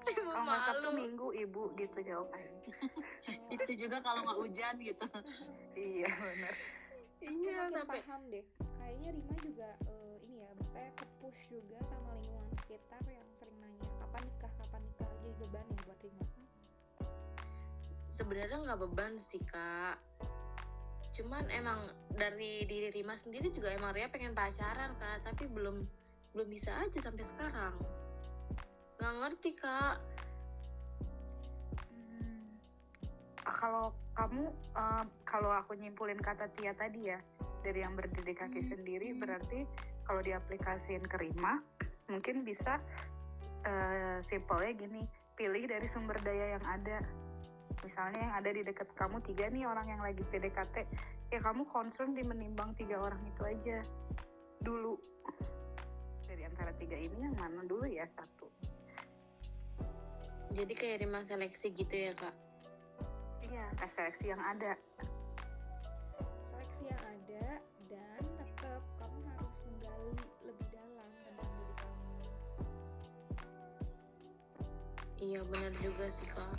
Rima Kalau nggak Sabtu malu. Minggu ibu gitu jawabannya. Itu juga kalau nggak hujan gitu. Iya benar. Iya, Aku makin sampai paham deh. Kayaknya Rima juga ini ya, maksudnya ke-push juga sama lingkungan sekitar yang sering nanya kapan nikah, jadi beban ya buat Rima. sebenarnya nggak beban sih Kak. Cuman emang dari diri Rima sendiri juga emang Ria pengen pacaran Kak, tapi belum bisa aja sampai sekarang. Nggak ngerti Kak. Kalau kamu, kalau aku nyimpulin kata Tia tadi ya, dari yang berdiri kaki sendiri, berarti kalau diaplikasiin ke Rima, mungkin bisa simpelnya gini, pilih dari sumber daya yang ada. Misalnya yang ada di dekat kamu 3 nih orang yang lagi PDKT, ya kamu concern di menimbang 3 orang itu aja dulu. Dari antara 3 ini yang mana dulu ya satu. Jadi kayak Rima seleksi gitu ya Kak. Iya, tes seleksi yang ada. Seleksi yang ada, dan tetap kamu harus menggali lebih dalam tentang diri kamu. Iya benar juga sih Kak.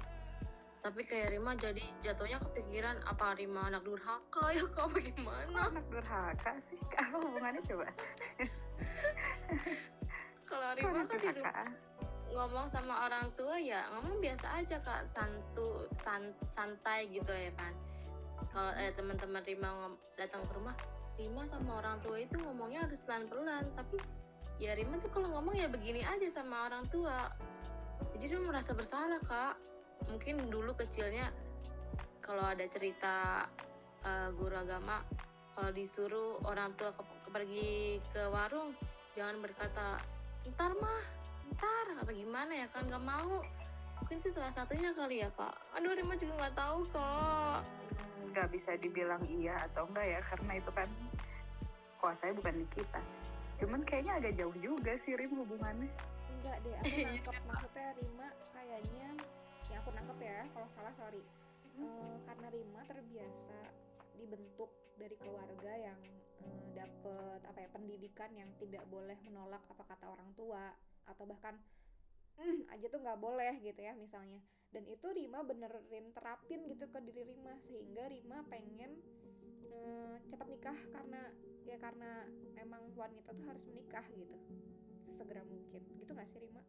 Tapi kayak Rima jadi jatuhnya kepikiran apa Rima anak durhaka ya Kak, bagaimana? Anak durhaka sih, apa hubungannya coba? Kalau Kok Rima anak kan durhaka? ngomong sama orang tua ya ngomong biasa aja Kak, santai gitu ya kan. Kalau ada teman-teman Rima datang ke rumah, Rima sama orang tua itu ngomongnya harus pelan-pelan, tapi ya Rima tuh kalau ngomong ya begini aja sama orang tua. Jadi dia merasa bersalah Kak. Mungkin dulu kecilnya kalau ada cerita guru agama, kalau disuruh orang tua pergi ke warung, jangan berkata ntar apa gimana ya kan, nggak mau. Mungkin itu salah satunya kali ya Kak. Aduh Rima juga nggak tahu Kak. Nggak bisa dibilang iya atau enggak ya, karena itu kan kuasanya bukan di kita. Cuman kayaknya agak jauh juga sih Rim hubungannya. Enggak deh, aku nangkep maksudnya Rima kayaknya, yang aku nangkep ya, kalau salah sorry. Karena Rima terbiasa dibentuk dari keluarga yang dapet pendidikan yang tidak boleh menolak apa kata orang tua, atau bahkan aja tuh nggak boleh gitu ya misalnya. Dan itu Rima benerin terapin gitu ke diri Rima, sehingga Rima pengen cepat nikah karena memang wanita tuh harus menikah gitu sesegera mungkin, gitu nggak sih Rima?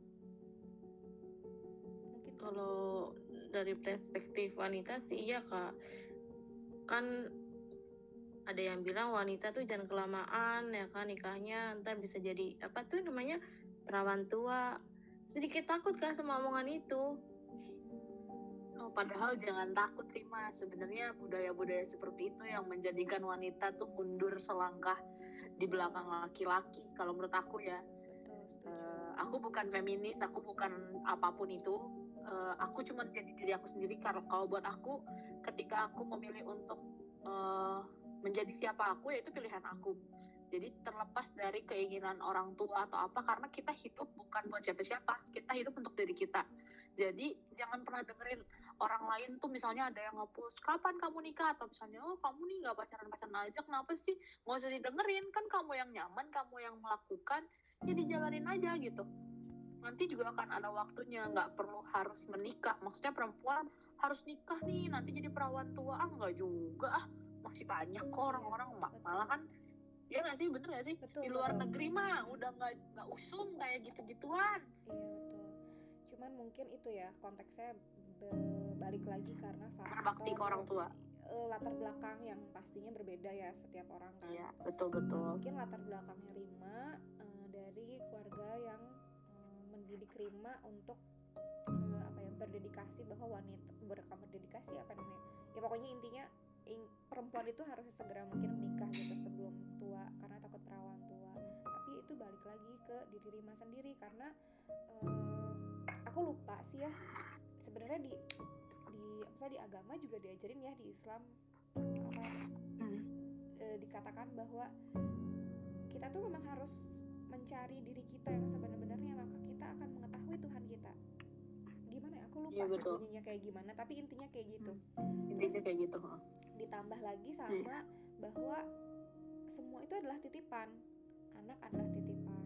Mungkin kalau dari perspektif wanita sih iya Kak. Kan ada yang bilang wanita tuh jangan kelamaan ya kan nikahnya, entar bisa jadi apa tuh namanya perawan tua. Sedikit takut kan sama omongan itu. Padahal jangan takut Rima, sebenarnya budaya-budaya seperti itu yang menjadikan wanita tuh mundur selangkah di belakang laki-laki. Kalau menurut aku ya, betul, setuju. Aku bukan feminis, aku bukan apapun itu. Aku cuma jadi diri aku sendiri. Kalau buat aku, ketika aku memilih untuk menjadi siapa aku, ya itu pilihan aku. Jadi terlepas dari keinginan orang tua atau apa, karena kita hidup bukan buat siapa-siapa, kita hidup untuk diri kita. Jadi jangan pernah dengerin orang lain tuh, misalnya ada yang nge-post kapan kamu nikah, atau misalnya oh kamu nih nggak pacaran aja, kenapa sih? Nggak usah didengerin, kan kamu yang nyaman, kamu yang melakukan, ya dijalanin aja gitu. Nanti juga akan ada waktunya, nggak perlu harus menikah. Maksudnya perempuan harus nikah nih nanti jadi perawan tua, nggak juga, masih banyak kok orang-orang. Malah kan ya nggak sih, bener nggak sih? Betul, Di luar betul. negeri mah udah nggak usum kayak gitu-gituan. Iya betul. Cuman mungkin itu ya konteksnya balik lagi karena Berbakti ke orang tua. Latar belakang yang pastinya berbeda ya setiap orang kan. Iya, betul. Mungkin latar belakangnya Rima dari keluarga yang mendidik Rima untuk berdedikasi, bahwa wanita berdedikasi ya pokoknya intinya perempuan itu harus segera mungkin menikah gitu sebelum tua karena takut perawan tua. Tapi itu balik lagi ke diri Rima sendiri, karena aku lupa sih ya, sebenarnya di agama juga diajarin ya, di Islam dikatakan bahwa kita tuh memang harus mencari diri kita yang sebenarnya, maka kita akan mengetahui Tuhan kita. Gimana ya, aku lupa Iya, betul. bunyinya kayak gimana, tapi intinya kayak gitu. Intinya kayak gitu. Ditambah lagi sama bahwa semua itu adalah titipan. Anak adalah titipan,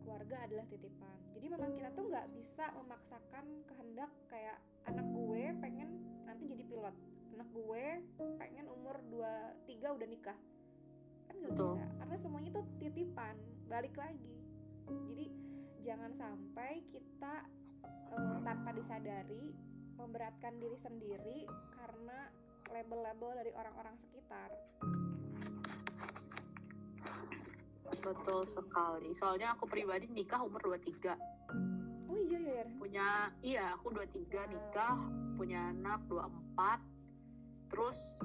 keluarga adalah titipan. Jadi memang kita tuh nggak bisa memaksakan kehendak kayak anak gue pengen nanti jadi pilot, anak gue pengen umur 2-3 udah nikah, kan nggak bisa, karena semuanya tuh titipan. Balik lagi, jadi jangan sampai kita tanpa disadari memberatkan diri sendiri karena label-label dari orang-orang sekitar. Betul sekali. Soalnya aku pribadi nikah umur 23. Oh iya ya. Aku 23 nikah, punya anak 24. Terus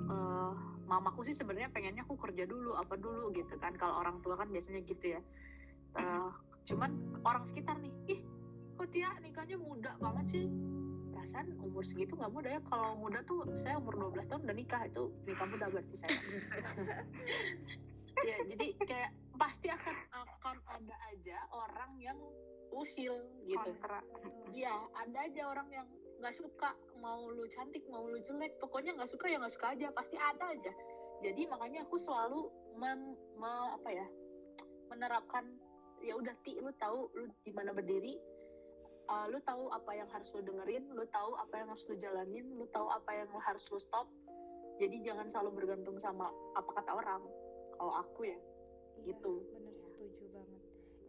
mamaku sih sebenarnya pengennya aku kerja dulu gitu kan. Kalau orang tua kan biasanya gitu ya. Cuman orang sekitar nih, kok Tia nikahnya muda banget sih? Perasaan umur segitu nggak muda ya. Kalau muda tuh saya umur 12 tahun udah nikah, itu nikah muda berarti saya. Ya jadi kayak pasti akan ada aja orang yang usil gitu. Kontra. Iya, ada aja orang yang nggak suka, mau lu cantik mau lu jelek, pokoknya nggak suka ya nggak suka aja, pasti ada aja. Jadi makanya aku selalu menerapkan, ya udah lu tahu lu di mana berdiri, lu tahu apa yang harus lu dengerin, lu tahu apa yang harus lu jalanin, lu tahu apa yang harus lu stop. Jadi jangan selalu bergantung sama apa kata orang. Kalau aku ya, gitu. Bener, setuju banget.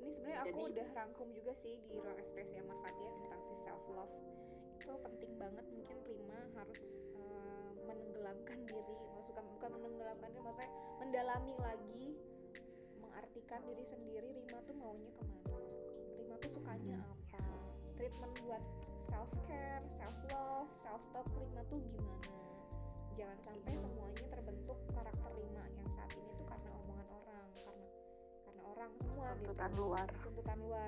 Ini sebenarnya aku udah rangkum juga sih di Ruang Ekspresi Amar Fati ya, tentang si self love. Itu penting banget, mungkin Rima harus menenggelamkan diri, bukan menenggelamkan diri, maksudnya mendalami lagi, mengartikan diri sendiri. Rima tuh maunya kemana, Rima tuh sukanya apa, treatment buat self care, self love, self talk Rima tuh gimana. Jangan sampai semuanya terbentuk karakter Rima yang saat ini tuh karena omongan orang, karena orang semua tuntutan luar,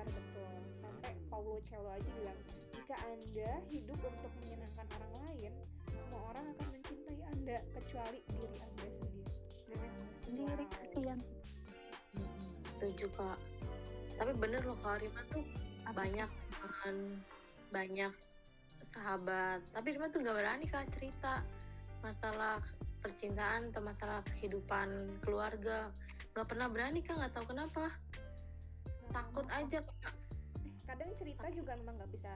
betul. Sampai Paulo Coelho aja bilang, jika Anda hidup untuk menyenangkan orang lain, semua orang akan mencintai Anda kecuali diri Anda sendiri. Sendiri, kasihan. Setuju Kak. Tapi bener loh Kak, Rima tuh banyak teman, banyak sahabat, tapi Rima tuh gak berani Kak cerita masalah percintaan atau masalah kehidupan keluarga. Gak pernah berani Kak, gak tahu kenapa. Takut aja Kak. Kadang cerita juga memang nggak bisa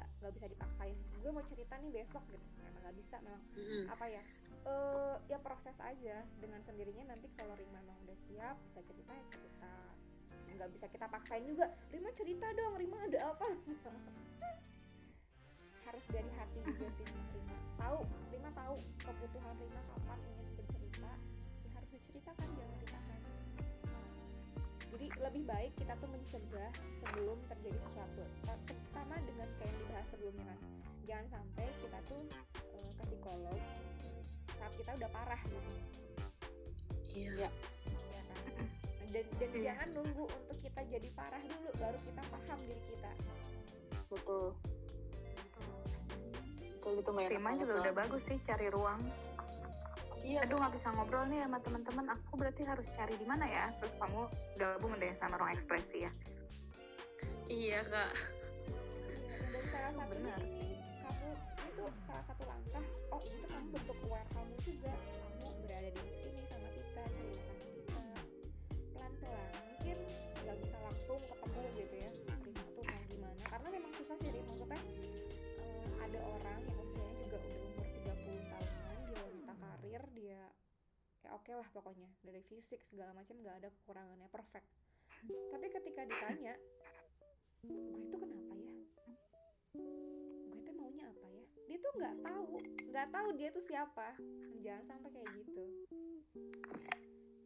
dipaksain. Gue mau cerita nih besok gitu, memang nggak bisa, memang ya proses aja dengan sendirinya. Nanti kalau Rima memang udah siap bisa cerita ya cerita, nggak bisa kita paksain juga. Rima cerita dong, Rima ada apa? Harus dari hati juga sih Rima tahu kebutuhan Rima kapan ingin bercerita, ya harus diceritakan, jangan ditahan. Jadi lebih baik kita tuh mencegah sebelum terjadi sesuatu, sama dengan kayak yang dibahas sebelumnya kan. Jangan sampai kita tuh ke psikolog saat kita udah parah gitu. Iya. Ya kan? Dan jangan nunggu untuk kita jadi parah dulu baru kita paham diri kita. Betul itu nggak enak. Rima juga udah bagus sih cari ruang. Iya. Aduh nggak bisa ngobrol nih sama teman-teman, aku berarti harus cari di mana ya? Terus kamu gabung deh sama Ruang Ekspresi ya? Iya Kak. Dan salah satunya ini kamu itu salah satu langkah. Oh ini tuh kamu bentuk aware kamu juga. Kamu berada di sini sama kita, cerita sama kita. Pelan-pelan, mungkin nggak bisa langsung ketemu gitu ya. Rima tuh mau gimana? Karena memang susah sih Rima. Maksudnya ada orang yang usianya juga udah umur 30 tahunan, dia wanita karir, dia ya oke lah pokoknya dari fisik segala macam nggak ada kekurangannya, perfect. Tapi ketika ditanya, gue itu kenapa ya? Gue tuh maunya apa ya? Dia tuh nggak tahu dia tuh siapa. Jangan sampai kayak gitu.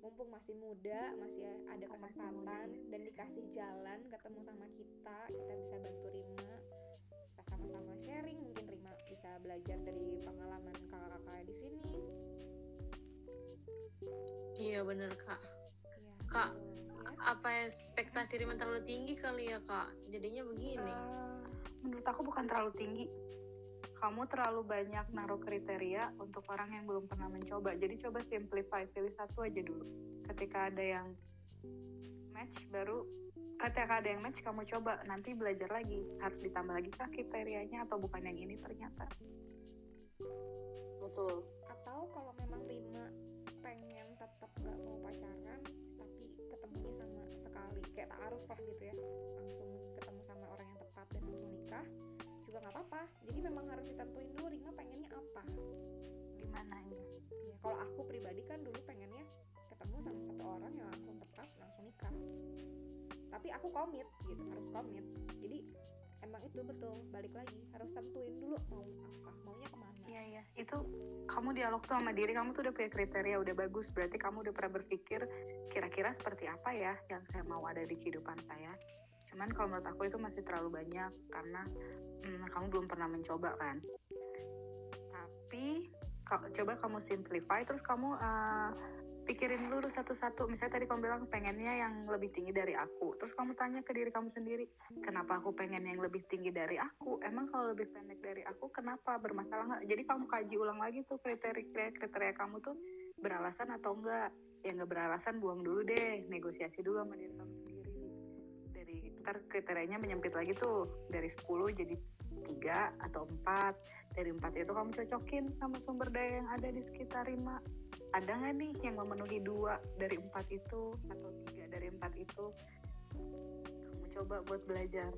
Mumpung masih muda, masih ada kesempatan dan dikasih jalan ketemu sama kita bisa bantu Rima. Kita sama-sama sharing, mungkin Rima bisa belajar dari pengalaman kakak-kakak di sini. Iya bener Kak. Ya, Kak, ya. apa ekspektasi Rima terlalu tinggi kali ya Kak? Jadinya begini. Menurut aku bukan terlalu tinggi. Kamu terlalu banyak naruh kriteria untuk orang yang belum pernah mencoba. Jadi coba simplify, pilih satu aja dulu. Ketika ada yang match kamu coba, nanti belajar lagi. Harus ditambah lagi kah kriterianya atau bukan yang ini ternyata. Betul. Atau kalau memang Rima pengen tetap nggak mau pacaran tapi ketemunya sama sekali kayak ta'aruf gitu ya, langsung ketemu sama orang yang tepat dan langsung nikah juga nggak apa-apa. Jadi memang harus ditentuin dulu Rima pengennya apa, Gimana ini? ya kalau aku pribadi kan dulu pengennya ketemu sama satu orang yang langsung tepat langsung nikah, tapi aku komit gitu, harus komit. Jadi emang itu betul, balik lagi harus tentuin dulu mau apa, maunya kemana. Iya, itu kamu dialog tuh sama diri kamu tuh udah punya kriteria, udah bagus. Berarti kamu udah pernah berpikir kira-kira seperti apa ya yang saya mau ada di kehidupan saya. Cuman kalau menurut aku itu masih terlalu banyak karena kamu belum pernah mencoba kan. Tapi coba kamu simplify, terus kamu pikirin dulu satu-satu. Misalnya tadi kamu bilang pengennya yang lebih tinggi dari aku, terus kamu tanya ke diri kamu sendiri, kenapa aku pengen yang lebih tinggi dari aku? Emang kalau lebih pendek dari aku kenapa, bermasalah nggak? Jadi kamu kaji ulang lagi tuh kriteria kamu tuh beralasan atau enggak. Yang nggak beralasan buang dulu deh, negosiasi dulu sama diri kamu sendiri. Dari Jadi ntar kriterianya menyempit lagi tuh, dari 10 jadi 3 atau 4. Dari 4 itu kamu cocokin sama sumber daya yang ada di sekitar Rima. Ada nggak nih yang memenuhi 2 dari 4 itu atau 3 dari 4 itu? Kamu coba buat belajar,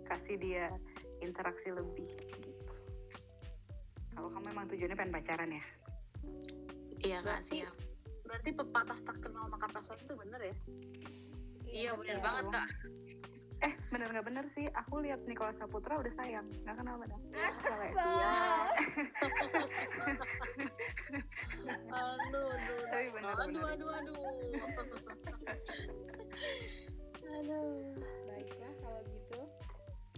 kasih dia interaksi lebih gitu. Kalau kamu emang tujuannya pengen pacaran ya? Iya Kak, Berarti- siap. Berarti pepatah tak kenal maka tak sayang itu bener ya? Iya bener betul. banget Kak. Bener nggak bener sih? Aku lihat Nicholas Saputra udah sayang, nggak kenal bener. Kesel. Tapi bener. Aduh. Baiklah kalau gitu.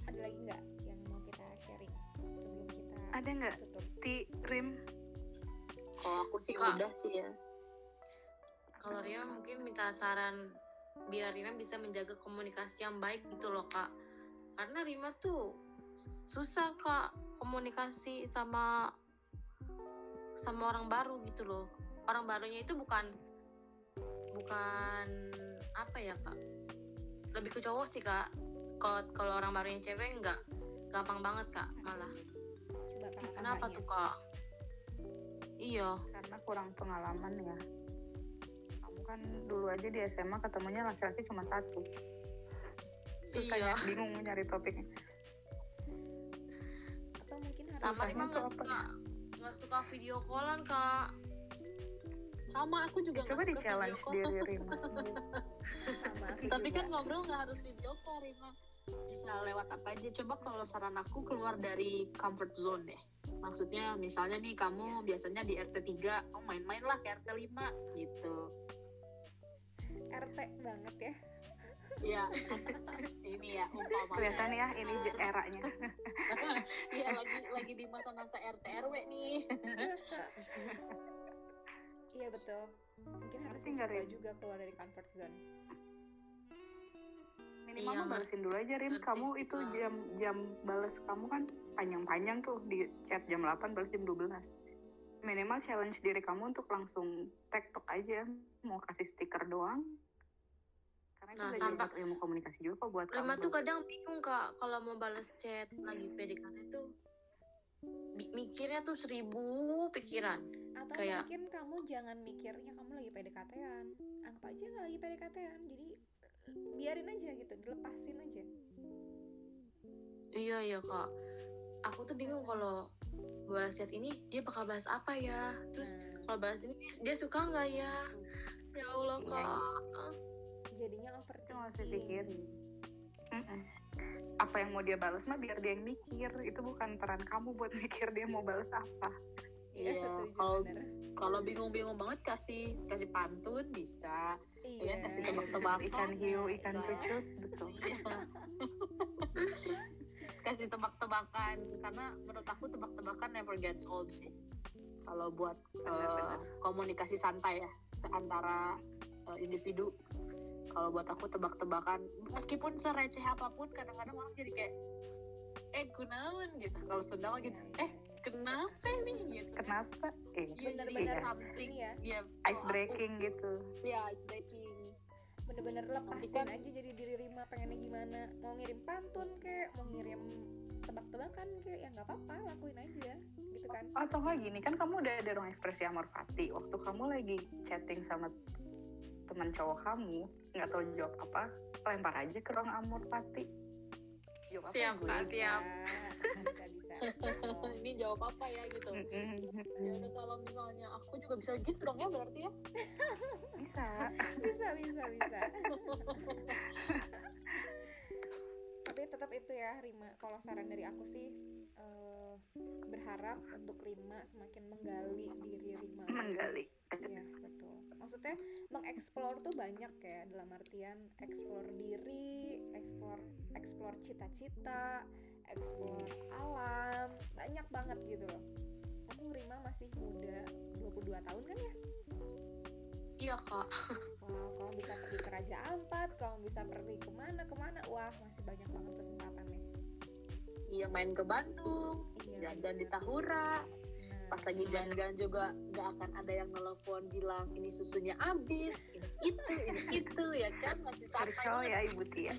Ada lagi nggak yang mau kita sharing sebelum kita Ada nggak? tutup? Rim? Kalau aku sih Kak. udah sih ya. Kalau Rima mungkin minta saran biar Rima bisa menjaga komunikasi yang baik gitu loh Kak. Karena Rima tuh susah Kak komunikasi sama orang baru gitu loh. Orang barunya itu bukan apa ya Kak? Lebih ke cowok sih Kak. Kalau orang barunya cewek enggak gampang banget Kak malah. Coba kakak Kenapa tanya. tuh Kak? Iya. Karena kurang pengalaman ya. Kamu kan dulu aja di SMA ketemunya laki-laki cuma 1. Terus Iya. kayak bingung nyari topiknya. Atau mungkin harus Sama Rima Susahnya tuh nggak suka video callan Kak. Sama aku juga Coba nggak di suka challenge video call. diri Rima. sama aku Tapi juga. kan ngobrol nggak harus video call, Rima. Bisa lewat apa aja. Coba kalau saran aku keluar dari comfort zone deh. Maksudnya misalnya nih kamu biasanya di RT 3, kamu main-main lah ke RT 5 gitu. RT banget ya. Iya. Ini ya umpamanya. Kelihatan ya ini eranya. Iya lagi di masa-masa RT RW nih. Iya betul. Mungkin harus Ngerti nggak, coba Rin? juga keluar dari comfort zone. Minimal Iya, mau balesin dulu aja Rim. ngerti Kamu sih, itu Kak. jam balas kamu kan panjang-panjang tuh, di chat jam 8 balas jam 12. Minimal challenge diri kamu untuk langsung tektok aja, mau kasih stiker doang. Karena itu Nah, belajar sampai- buat ilmu komunikasi juga kok buat Rima kamu. tuh kadang bingung Kak kalau mau balas chat lagi PDKT tuh mikirnya tuh 1000 pikiran. Atau Kayak- mungkin kamu jangan mikirnya kamu lagi PDKT-an. Anggap aja nggak lagi PDKT-an. Jadi biarin aja gitu, dilepasin aja. Iya Kak. Aku tuh bingung kalau balas chat ini dia bakal bahas apa ya. Terus kalau balas ini dia suka nggak ya? Ya Allah Iya, Kak. Jadinya Itu nggak usah overthinking. pikirin. Apa yang mau dia balas mah biar dia yang mikir. Itu bukan peran kamu buat mikir dia mau balas apa. Iya, Iya, setuju kalau- bener. Kalau bingung-bingung banget kasih pantun bisa. Iya. kasih tebak-tebakan. Ikan hiu, ikan Iya. cucut, betul. Iya. Kasih tebak-tebakan karena menurut aku tebak-tebakan never gets old sih. Kalau buat Benar-benar. komunikasi santai ya antara individu. Kalau buat aku tebak-tebakan meskipun sereceh apapun kadang-kadang orang jadi kayak kunaon gitu. Kalau Sunda mah gitu. Kenapa nih gitu. Kenapa? Bener-bener iya. something Ini ya, ya Ice breaking gitu. ice breaking. bener-bener lepasin kan- aja jadi diri Rima pengennya gimana. Mau ngirim pantun kek, mau ngirim tebak-tebakan kek, ya nggak apa-apa, lakuin aja gitu kan. Atau nggak gini, kan kamu udah ada ruang ekspresi Amor Fati. Waktu kamu lagi chatting sama teman cowok kamu, nggak tahu jawab apa, lempar aja ke ruang Amor Fati. Jawab apa Siap, gue? Kak. Siap. Bisa. Oh. Ini jawab apa ya gitu. Ya udah kalau misalnya aku juga bisa gitu dong ya berarti ya. Bisa. bisa. Tapi tetap itu ya Rima, kalau saran dari aku sih berharap untuk Rima semakin menggali diri Rima. Menggali. Iya betul. Maksudnya mengeksplor tuh banyak ya, dalam artian eksplor diri, eksplor cita-cita, eksplor alam, banyak banget gitu loh. Kamu Rima masih muda, 22 tahun kan ya? Iya Kak. Wow, kamu bisa pergi ke Raja Ampat, kamu bisa pergi kemana, wah masih banyak banget kesempatannya. Iya main ke Bandung, Iya. jalan di Tahura, Nah, Pas lagi jalan-jalan juga nggak akan ada yang nelfon bilang ini susunya habis, ini itu ya kan, masih santai ya Ibu Tia.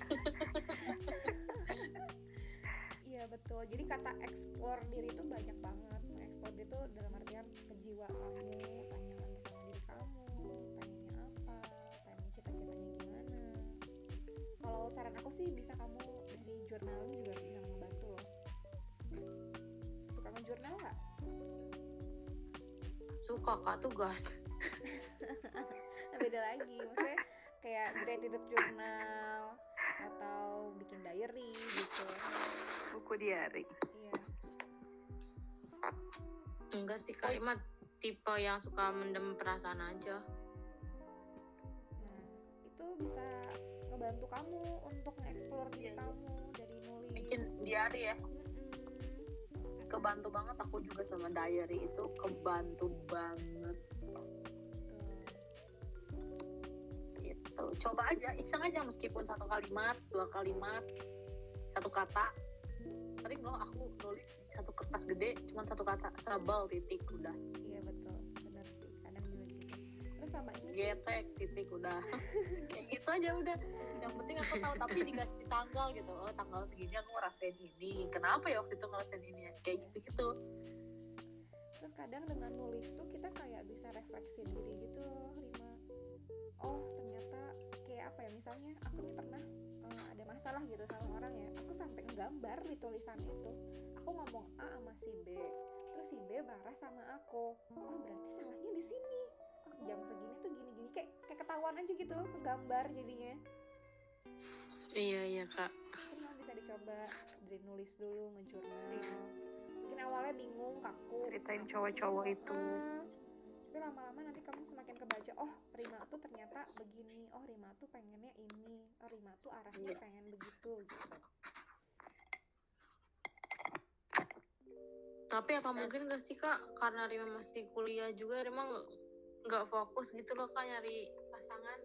Iya betul. Jadi kata explore diri itu banyak banget. Explore diri itu dalam artian ke jiwa kamu, tanya lagi sama diri kamu, pengennya apa, pengen cita-citanya gimana. Kalau saran aku sih bisa kamu dari journaling juga bisa membantu loh. Suka ngejurnal nggak? Suka Kak, tugas. Nah, beda lagi, maksudnya kayak gratitude journal atau bikin diary gitu. Buku diary. Iya. Enggak sih, kalimat tipe yang suka mendem perasaan aja. Nah, itu bisa ngebantu kamu untuk nge-explore diri kamu dari nulis. bikin diary ya. Mm-mm. Kebantu banget, aku juga sama diary itu kebantu banget. Gitu. Coba aja, iseng aja meskipun 1 kalimat, 2 kalimat, 1 kata. Sering loh aku nulis di 1 kertas gede cuma 1 kata, sabel titik udah. Iya betul, benar sih, kadang juga gitu. Terus sama ini sih, Getek titik udah. Kayak gitu aja udah. Yang penting aku tahu, tapi dikasih tanggal gitu. Oh, tanggal segini aku ngerasain ini. Kenapa ya waktu itu ngerasain ini ya? Kayak gitu-gitu. terus kadang dengan nulis tuh kita kayak bisa refleksi diri gitu loh, Rima. Oh ternyata kayak apa ya, misalnya aku nih pernah ada masalah gitu sama orang ya, aku sampai nggambar di tulisan itu, aku ngomong A sama si B, terus si B marah sama aku, oh berarti salahnya di sini, oh jam segini tuh gini-gini, kayak ketahuan aja gitu, kegambar jadinya. Iya Kak. Mungkin kamu bisa dicoba dari nulis dulu, ngejurnal. Mungkin awalnya bingung, kaku, Ceritain apa cowok-cowok sih? itu. Tapi lama-lama nanti kamu semakin kebaca, oh Rima tuh ternyata begini, oh Rima tuh pengennya ini, oh Rima tuh arahnya Iya. pengen begitu gitu. Tapi apa mungkin gak sih Kak, karena Rima masih kuliah juga, Rima nggak fokus gitu loh Kak nyari pasangan?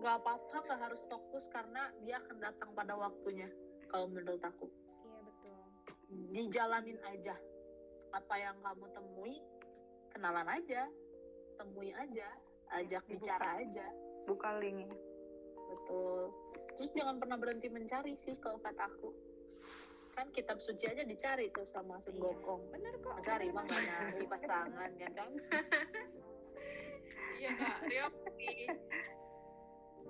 Nggak apa-apa, nggak harus fokus karena dia akan datang pada waktunya. Kalau menurut aku, Iya betul. dijalanin aja. Apa yang kamu temui, kenalan aja, temui aja, ajak Dibuka. bicara aja. Buka link. Betul. Terus jangan pernah berhenti mencari sih kalau kata aku. Kan kitab suci aja dicari tuh sama Sun Gokong. Bener kok. Masa bener Rima banget. nggak nyari pasangan ya kan? Iya Kak, Rima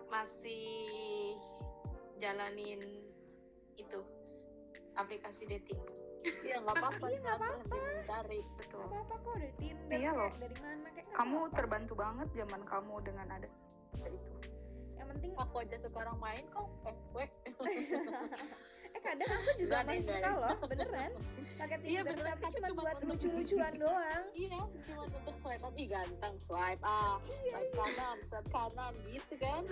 masih jalanin itu aplikasi dating. Iya nggak apa-apa. Iya, nggak jangan berhenti mencari. Betul. Gak apa-apa kok, dari Tinder Iya loh. kayak dari mana kayak nggak Kamu apa-apa. terbantu banget zaman kamu dengan ada itu. Yang penting Aku aja sekarang main kok. kadang aku juga Enggak deh, masih enggak suka deh. loh, beneran pakai Iya, Tinder, beneran, tapi tapi cuma cuma buat untuk lucu-lucuan doang. Iya, cuma untuk swipe up, ih ganteng, swipe up, swipe kanan gitu kan.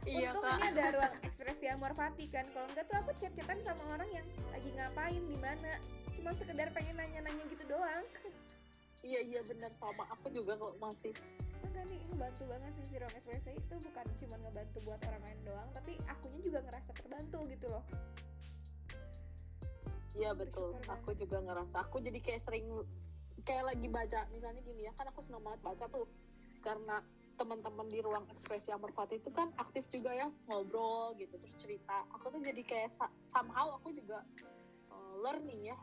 Iya Untung Kak. ini ada ruang ekspresi Amor Fati kan. Kalau enggak tuh aku chat-chatan sama orang yang lagi ngapain di mana, cuma sekedar pengen nanya-nanya gitu doang. Iya bener, sama aku juga kok masih. Enggak nih, ngebantu banget sih si ruang ekspresi itu, bukan cuma ngebantu buat orang lain doang, tapi akunya juga ngerasa terbantu gitu loh. Iya betul, Bersyukur aku juga ngerasa, aku jadi kayak sering, kayak lagi baca, misalnya gini ya, kan aku senang banget baca tuh, karena teman-teman di ruang ekspresi Amor Fati itu kan aktif juga ya, ngobrol gitu, terus cerita, aku tuh jadi kayak somehow aku juga learning ya,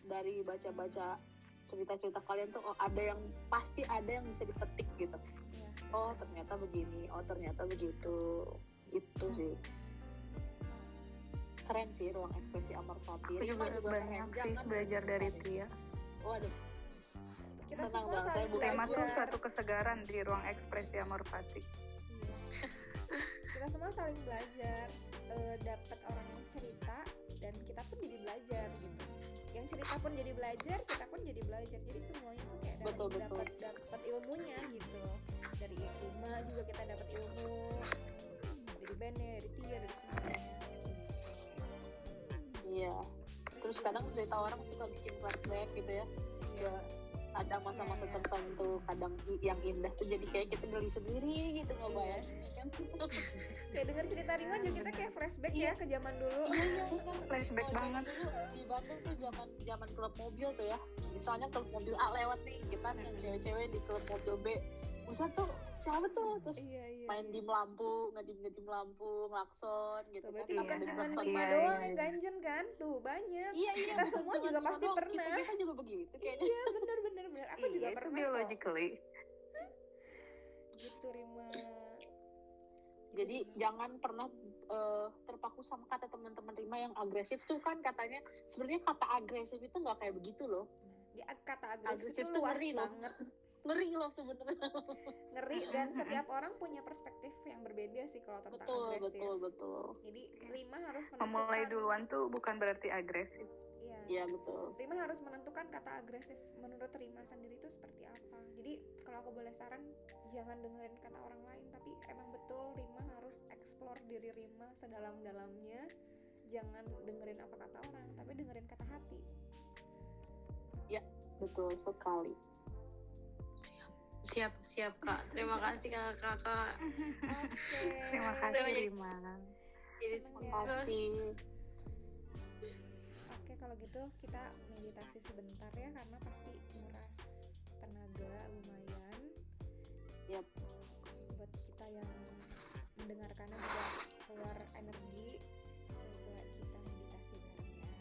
dari baca-baca cerita-cerita kalian tuh, oh ada yang, pasti ada yang bisa dipetik gitu, Ya. oh ternyata begini, oh ternyata begitu, itu sih. Keren sih ruang ekspresi Amor Fati. Aku Rima juga juga banyak keren, sih jangan belajar dari mencari. Tia. Waduh, Kita Tenang semua Bang, saya saling bukan Termasuk belajar. satu kesegaran di ruang ekspresi Amor Fati. Iya. Kita semua saling belajar, dapat orang yang cerita dan kita pun jadi belajar gitu. Yang cerita pun jadi belajar, kita pun jadi belajar. Jadi semuanya tuh kayak Betul. dapat ilmunya gitu. Dari Rima juga kita dapat ilmu. Dari Bene, dari Tia, dari semuanya. iya. Terus kadang cerita orang suka bikin flashback gitu ya. Ya ada masa-masa Iya. tertentu kadang yang indah tuh jadi kayak kita geli sendiri gitu ngebayanginnya kan. Kayak denger cerita Rima juga kita kayak flashback ya ke zaman dulu. Iya kan. Flashback Kalau zaman banget. dulu di Bandung tuh zaman klub mobil tuh ya. Misalnya klub mobil A lewat nih, kita nih cewek-cewek di klub mobil B. Buset tuh siapa tuh? Terus Iya. main dim lampu, ngedim lampu, ngelakson gitu Tuh, berarti kan. bukan Iya, cuma Klakson Rima iya, doang iya, yang iya. ganjen kan? Tuh banyak. Iya, Kita bukan semua cuma juga Rima pasti doang. pernah. Kita juga begitu kayaknya. Iya bener. Aku juga Iya, itu pernah kok. biologically. Gitu Rima. Jadi jangan pernah terpaku sama kata teman-teman Rima yang agresif tuh kan katanya. Sebenarnya kata agresif itu nggak kayak begitu loh. Ya, kata agresif Agresif itu tuh luas ngeri loh. banget. Ngeri loh sebenarnya. Ngeri dan setiap orang punya perspektif yang berbeda sih kalau tentang agresif. Betul. Jadi Rima harus Memulai menentukan. duluan tuh bukan berarti agresif. Iya. Iya betul. Rima harus menentukan kata agresif menurut Rima sendiri itu seperti apa. Jadi kalau aku boleh saran, jangan dengerin kata orang lain, tapi emang betul Rima harus explore diri Rima sedalam-dalamnya. Jangan dengerin apa kata orang, tapi dengerin kata hati. Betul sekali. Siap Kak. Terima kasih Kakak. Oke. Terima kasih Rima. Jadi Seneng ya. terus Oke, kalau gitu kita meditasi sebentar ya, karena pasti nguras tenaga lumayan. Yap. Buat kita yang mendengarkannya juga keluar energi. Coba kita meditasi bareng ya.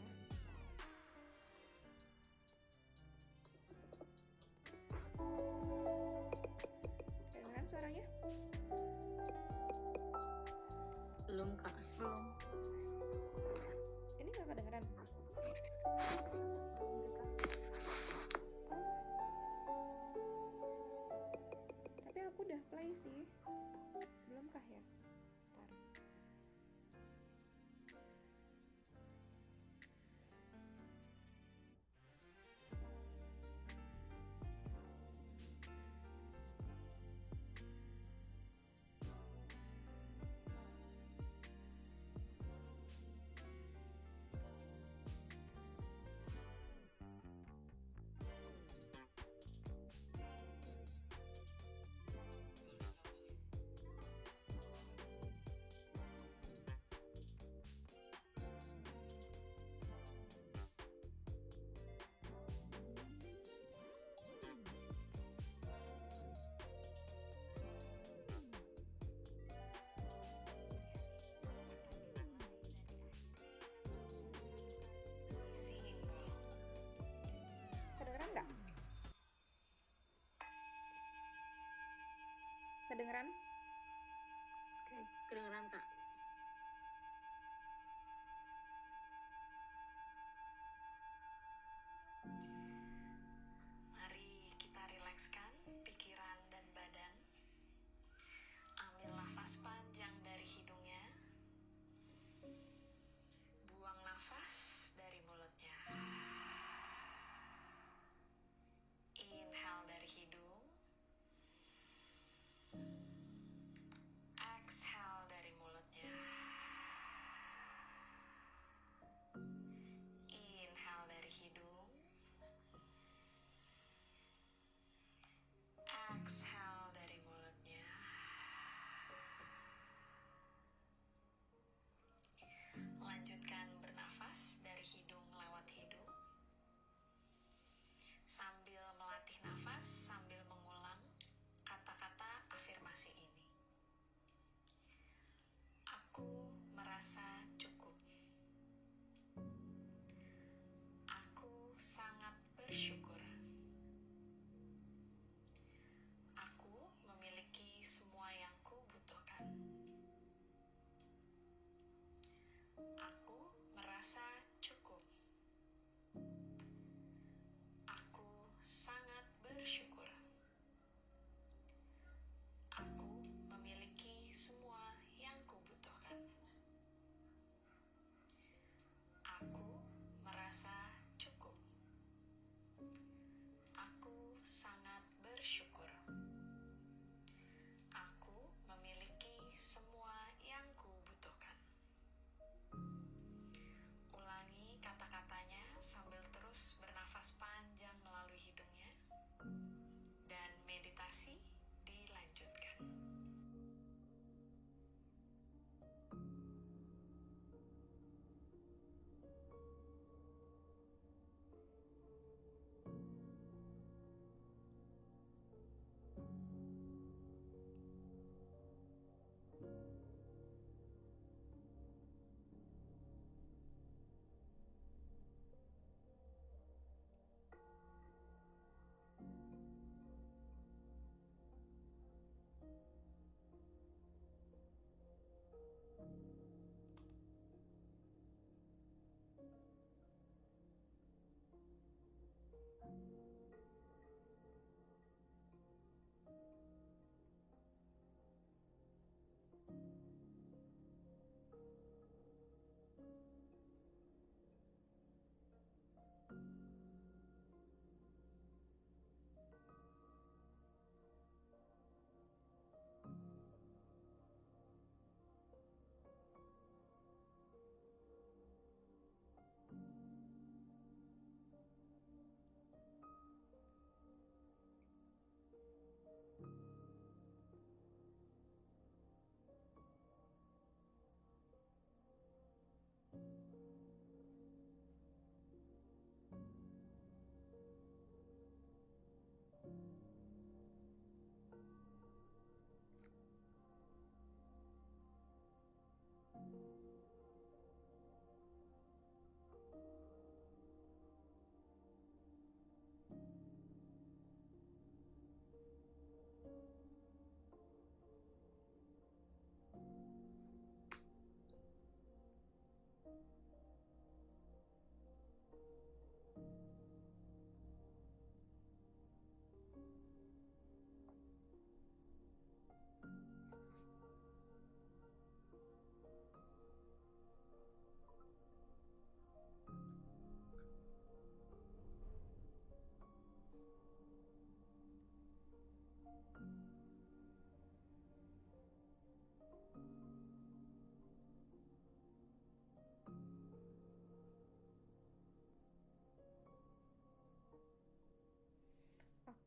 Kedengeran suaranya? belum Kak. Belum. Ini nggak kedengeran? Tapi aku udah play sih. Belumkah ya? Ntar. Kedengeran nggak? Kedengeran? Kedengeran Kak. Mari kita rilekskan pikiran dan badan. Ambil nafas panjang dari hidungnya. Buang nafas dari mulutnya. Inhale dari hidung. Exhale dari mulutnya. Inhale dari hidung. Exhale dari mulutnya. Lanjutkan bernafas dari hidung lewat hidung. Sambil melatih nafas, sambil mengulang kata-kata afirmasi ini. Aku merasa cukup. Aku sangat bersyukur. Aku memiliki semua yang kubutuhkan. Aku merasa cukup. Aku sangat bersyukur. Aku memiliki semua yang kubutuhkan. Makasih, dilanjutkan.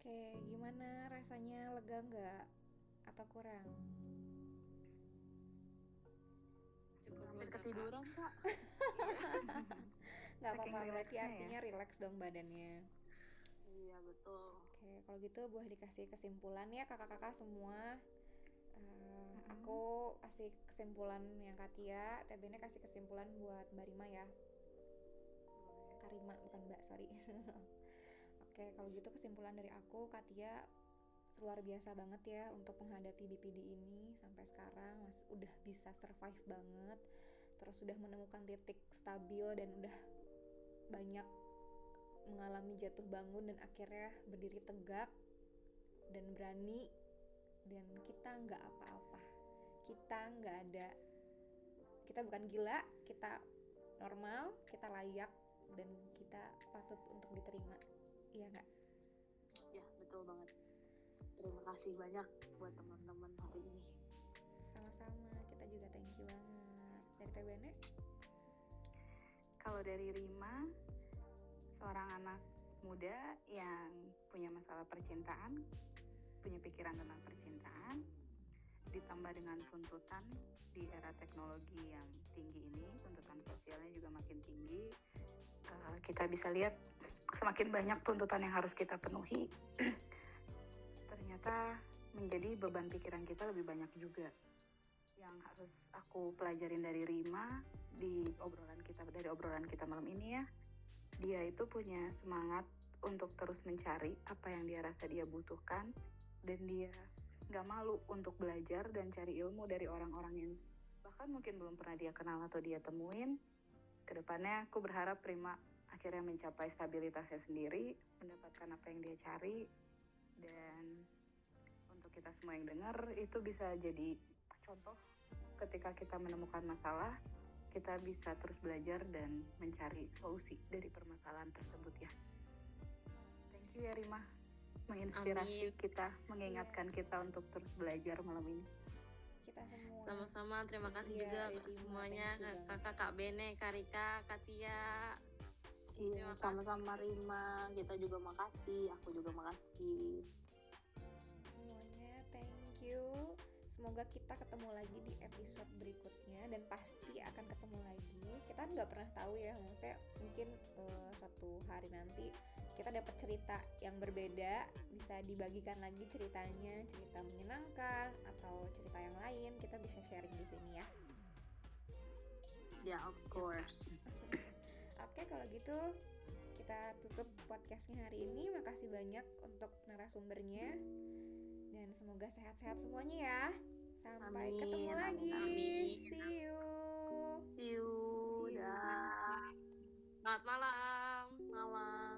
Oke, gimana rasanya, lega nggak? Atau kurang? Cukup Sampai lega, Kak. ketiduran, Kak. Nggak Saking apa-apa, berarti relaxnya artinya rileks dong badannya. Iya, betul. Oke, kalau gitu boleh dikasih kesimpulan ya kakak-kakak semua. Aku kasih kesimpulan yang Katia, TBN kasih kesimpulan buat Mbak Rima ya. Karima, bukan Mbak, sorry. Oke, kalau gitu kesimpulan dari aku, Katia luar biasa banget ya untuk menghadapi BPD ini sampai sekarang udah bisa survive banget, terus udah menemukan titik stabil dan udah banyak mengalami jatuh bangun dan akhirnya berdiri tegak dan berani, dan kita nggak apa-apa, kita bukan gila, kita normal, kita layak, dan kita patut untuk diterima. Iya nggak? Ya, betul banget. Terima kasih banyak buat teman-teman hari ini. Sama-sama, kita juga thank you banget. Dari TBN? Kalau dari Rima, seorang anak muda yang punya masalah percintaan, punya pikiran tentang percintaan, ditambah dengan tuntutan di era teknologi yang tinggi ini, tuntutan sosialnya juga makin tinggi, kita bisa lihat semakin banyak tuntutan yang harus kita penuhi. Ternyata menjadi beban pikiran kita lebih banyak juga. Yang harus aku pelajarin dari Rima dari obrolan kita malam ini ya, dia itu punya semangat untuk terus mencari apa yang dia rasa dia butuhkan, dan dia gak malu untuk belajar dan cari ilmu dari orang-orang yang bahkan mungkin belum pernah dia kenal atau dia temuin. Kedepannya aku berharap Rima akhirnya mencapai stabilitasnya sendiri, mendapatkan apa yang dia cari, dan untuk kita semua yang dengar itu bisa jadi contoh ketika kita menemukan masalah, kita bisa terus belajar dan mencari solusi dari permasalahan tersebut ya. Thank you ya Rima, menginspirasi Amin. kita, mengingatkan kita untuk terus belajar malam ini. Kita semua. Sama-sama, terima kasih Iya, juga Rima, semuanya, thank you banget. kakak, Kak Bene, Karika, Katia. Iya, Terima sama-sama Rima. Kita juga makasih, aku juga makasih. you. Semoga kita ketemu lagi di episode berikutnya, dan pasti akan ketemu lagi. Kita nggak pernah tahu ya, maksudnya mungkin suatu hari nanti kita dapat cerita yang berbeda, bisa dibagikan lagi ceritanya, cerita menyenangkan atau cerita yang lain, kita bisa sharing di sini ya. Ya, of course. Oke, kalau gitu kita tutup podcastnya hari ini. Makasih banyak untuk narasumbernya, dan semoga sehat-sehat semuanya ya. Sampai Amin, ketemu amin, lagi. amin. See you. See you. Dah. Selamat malam. Malam.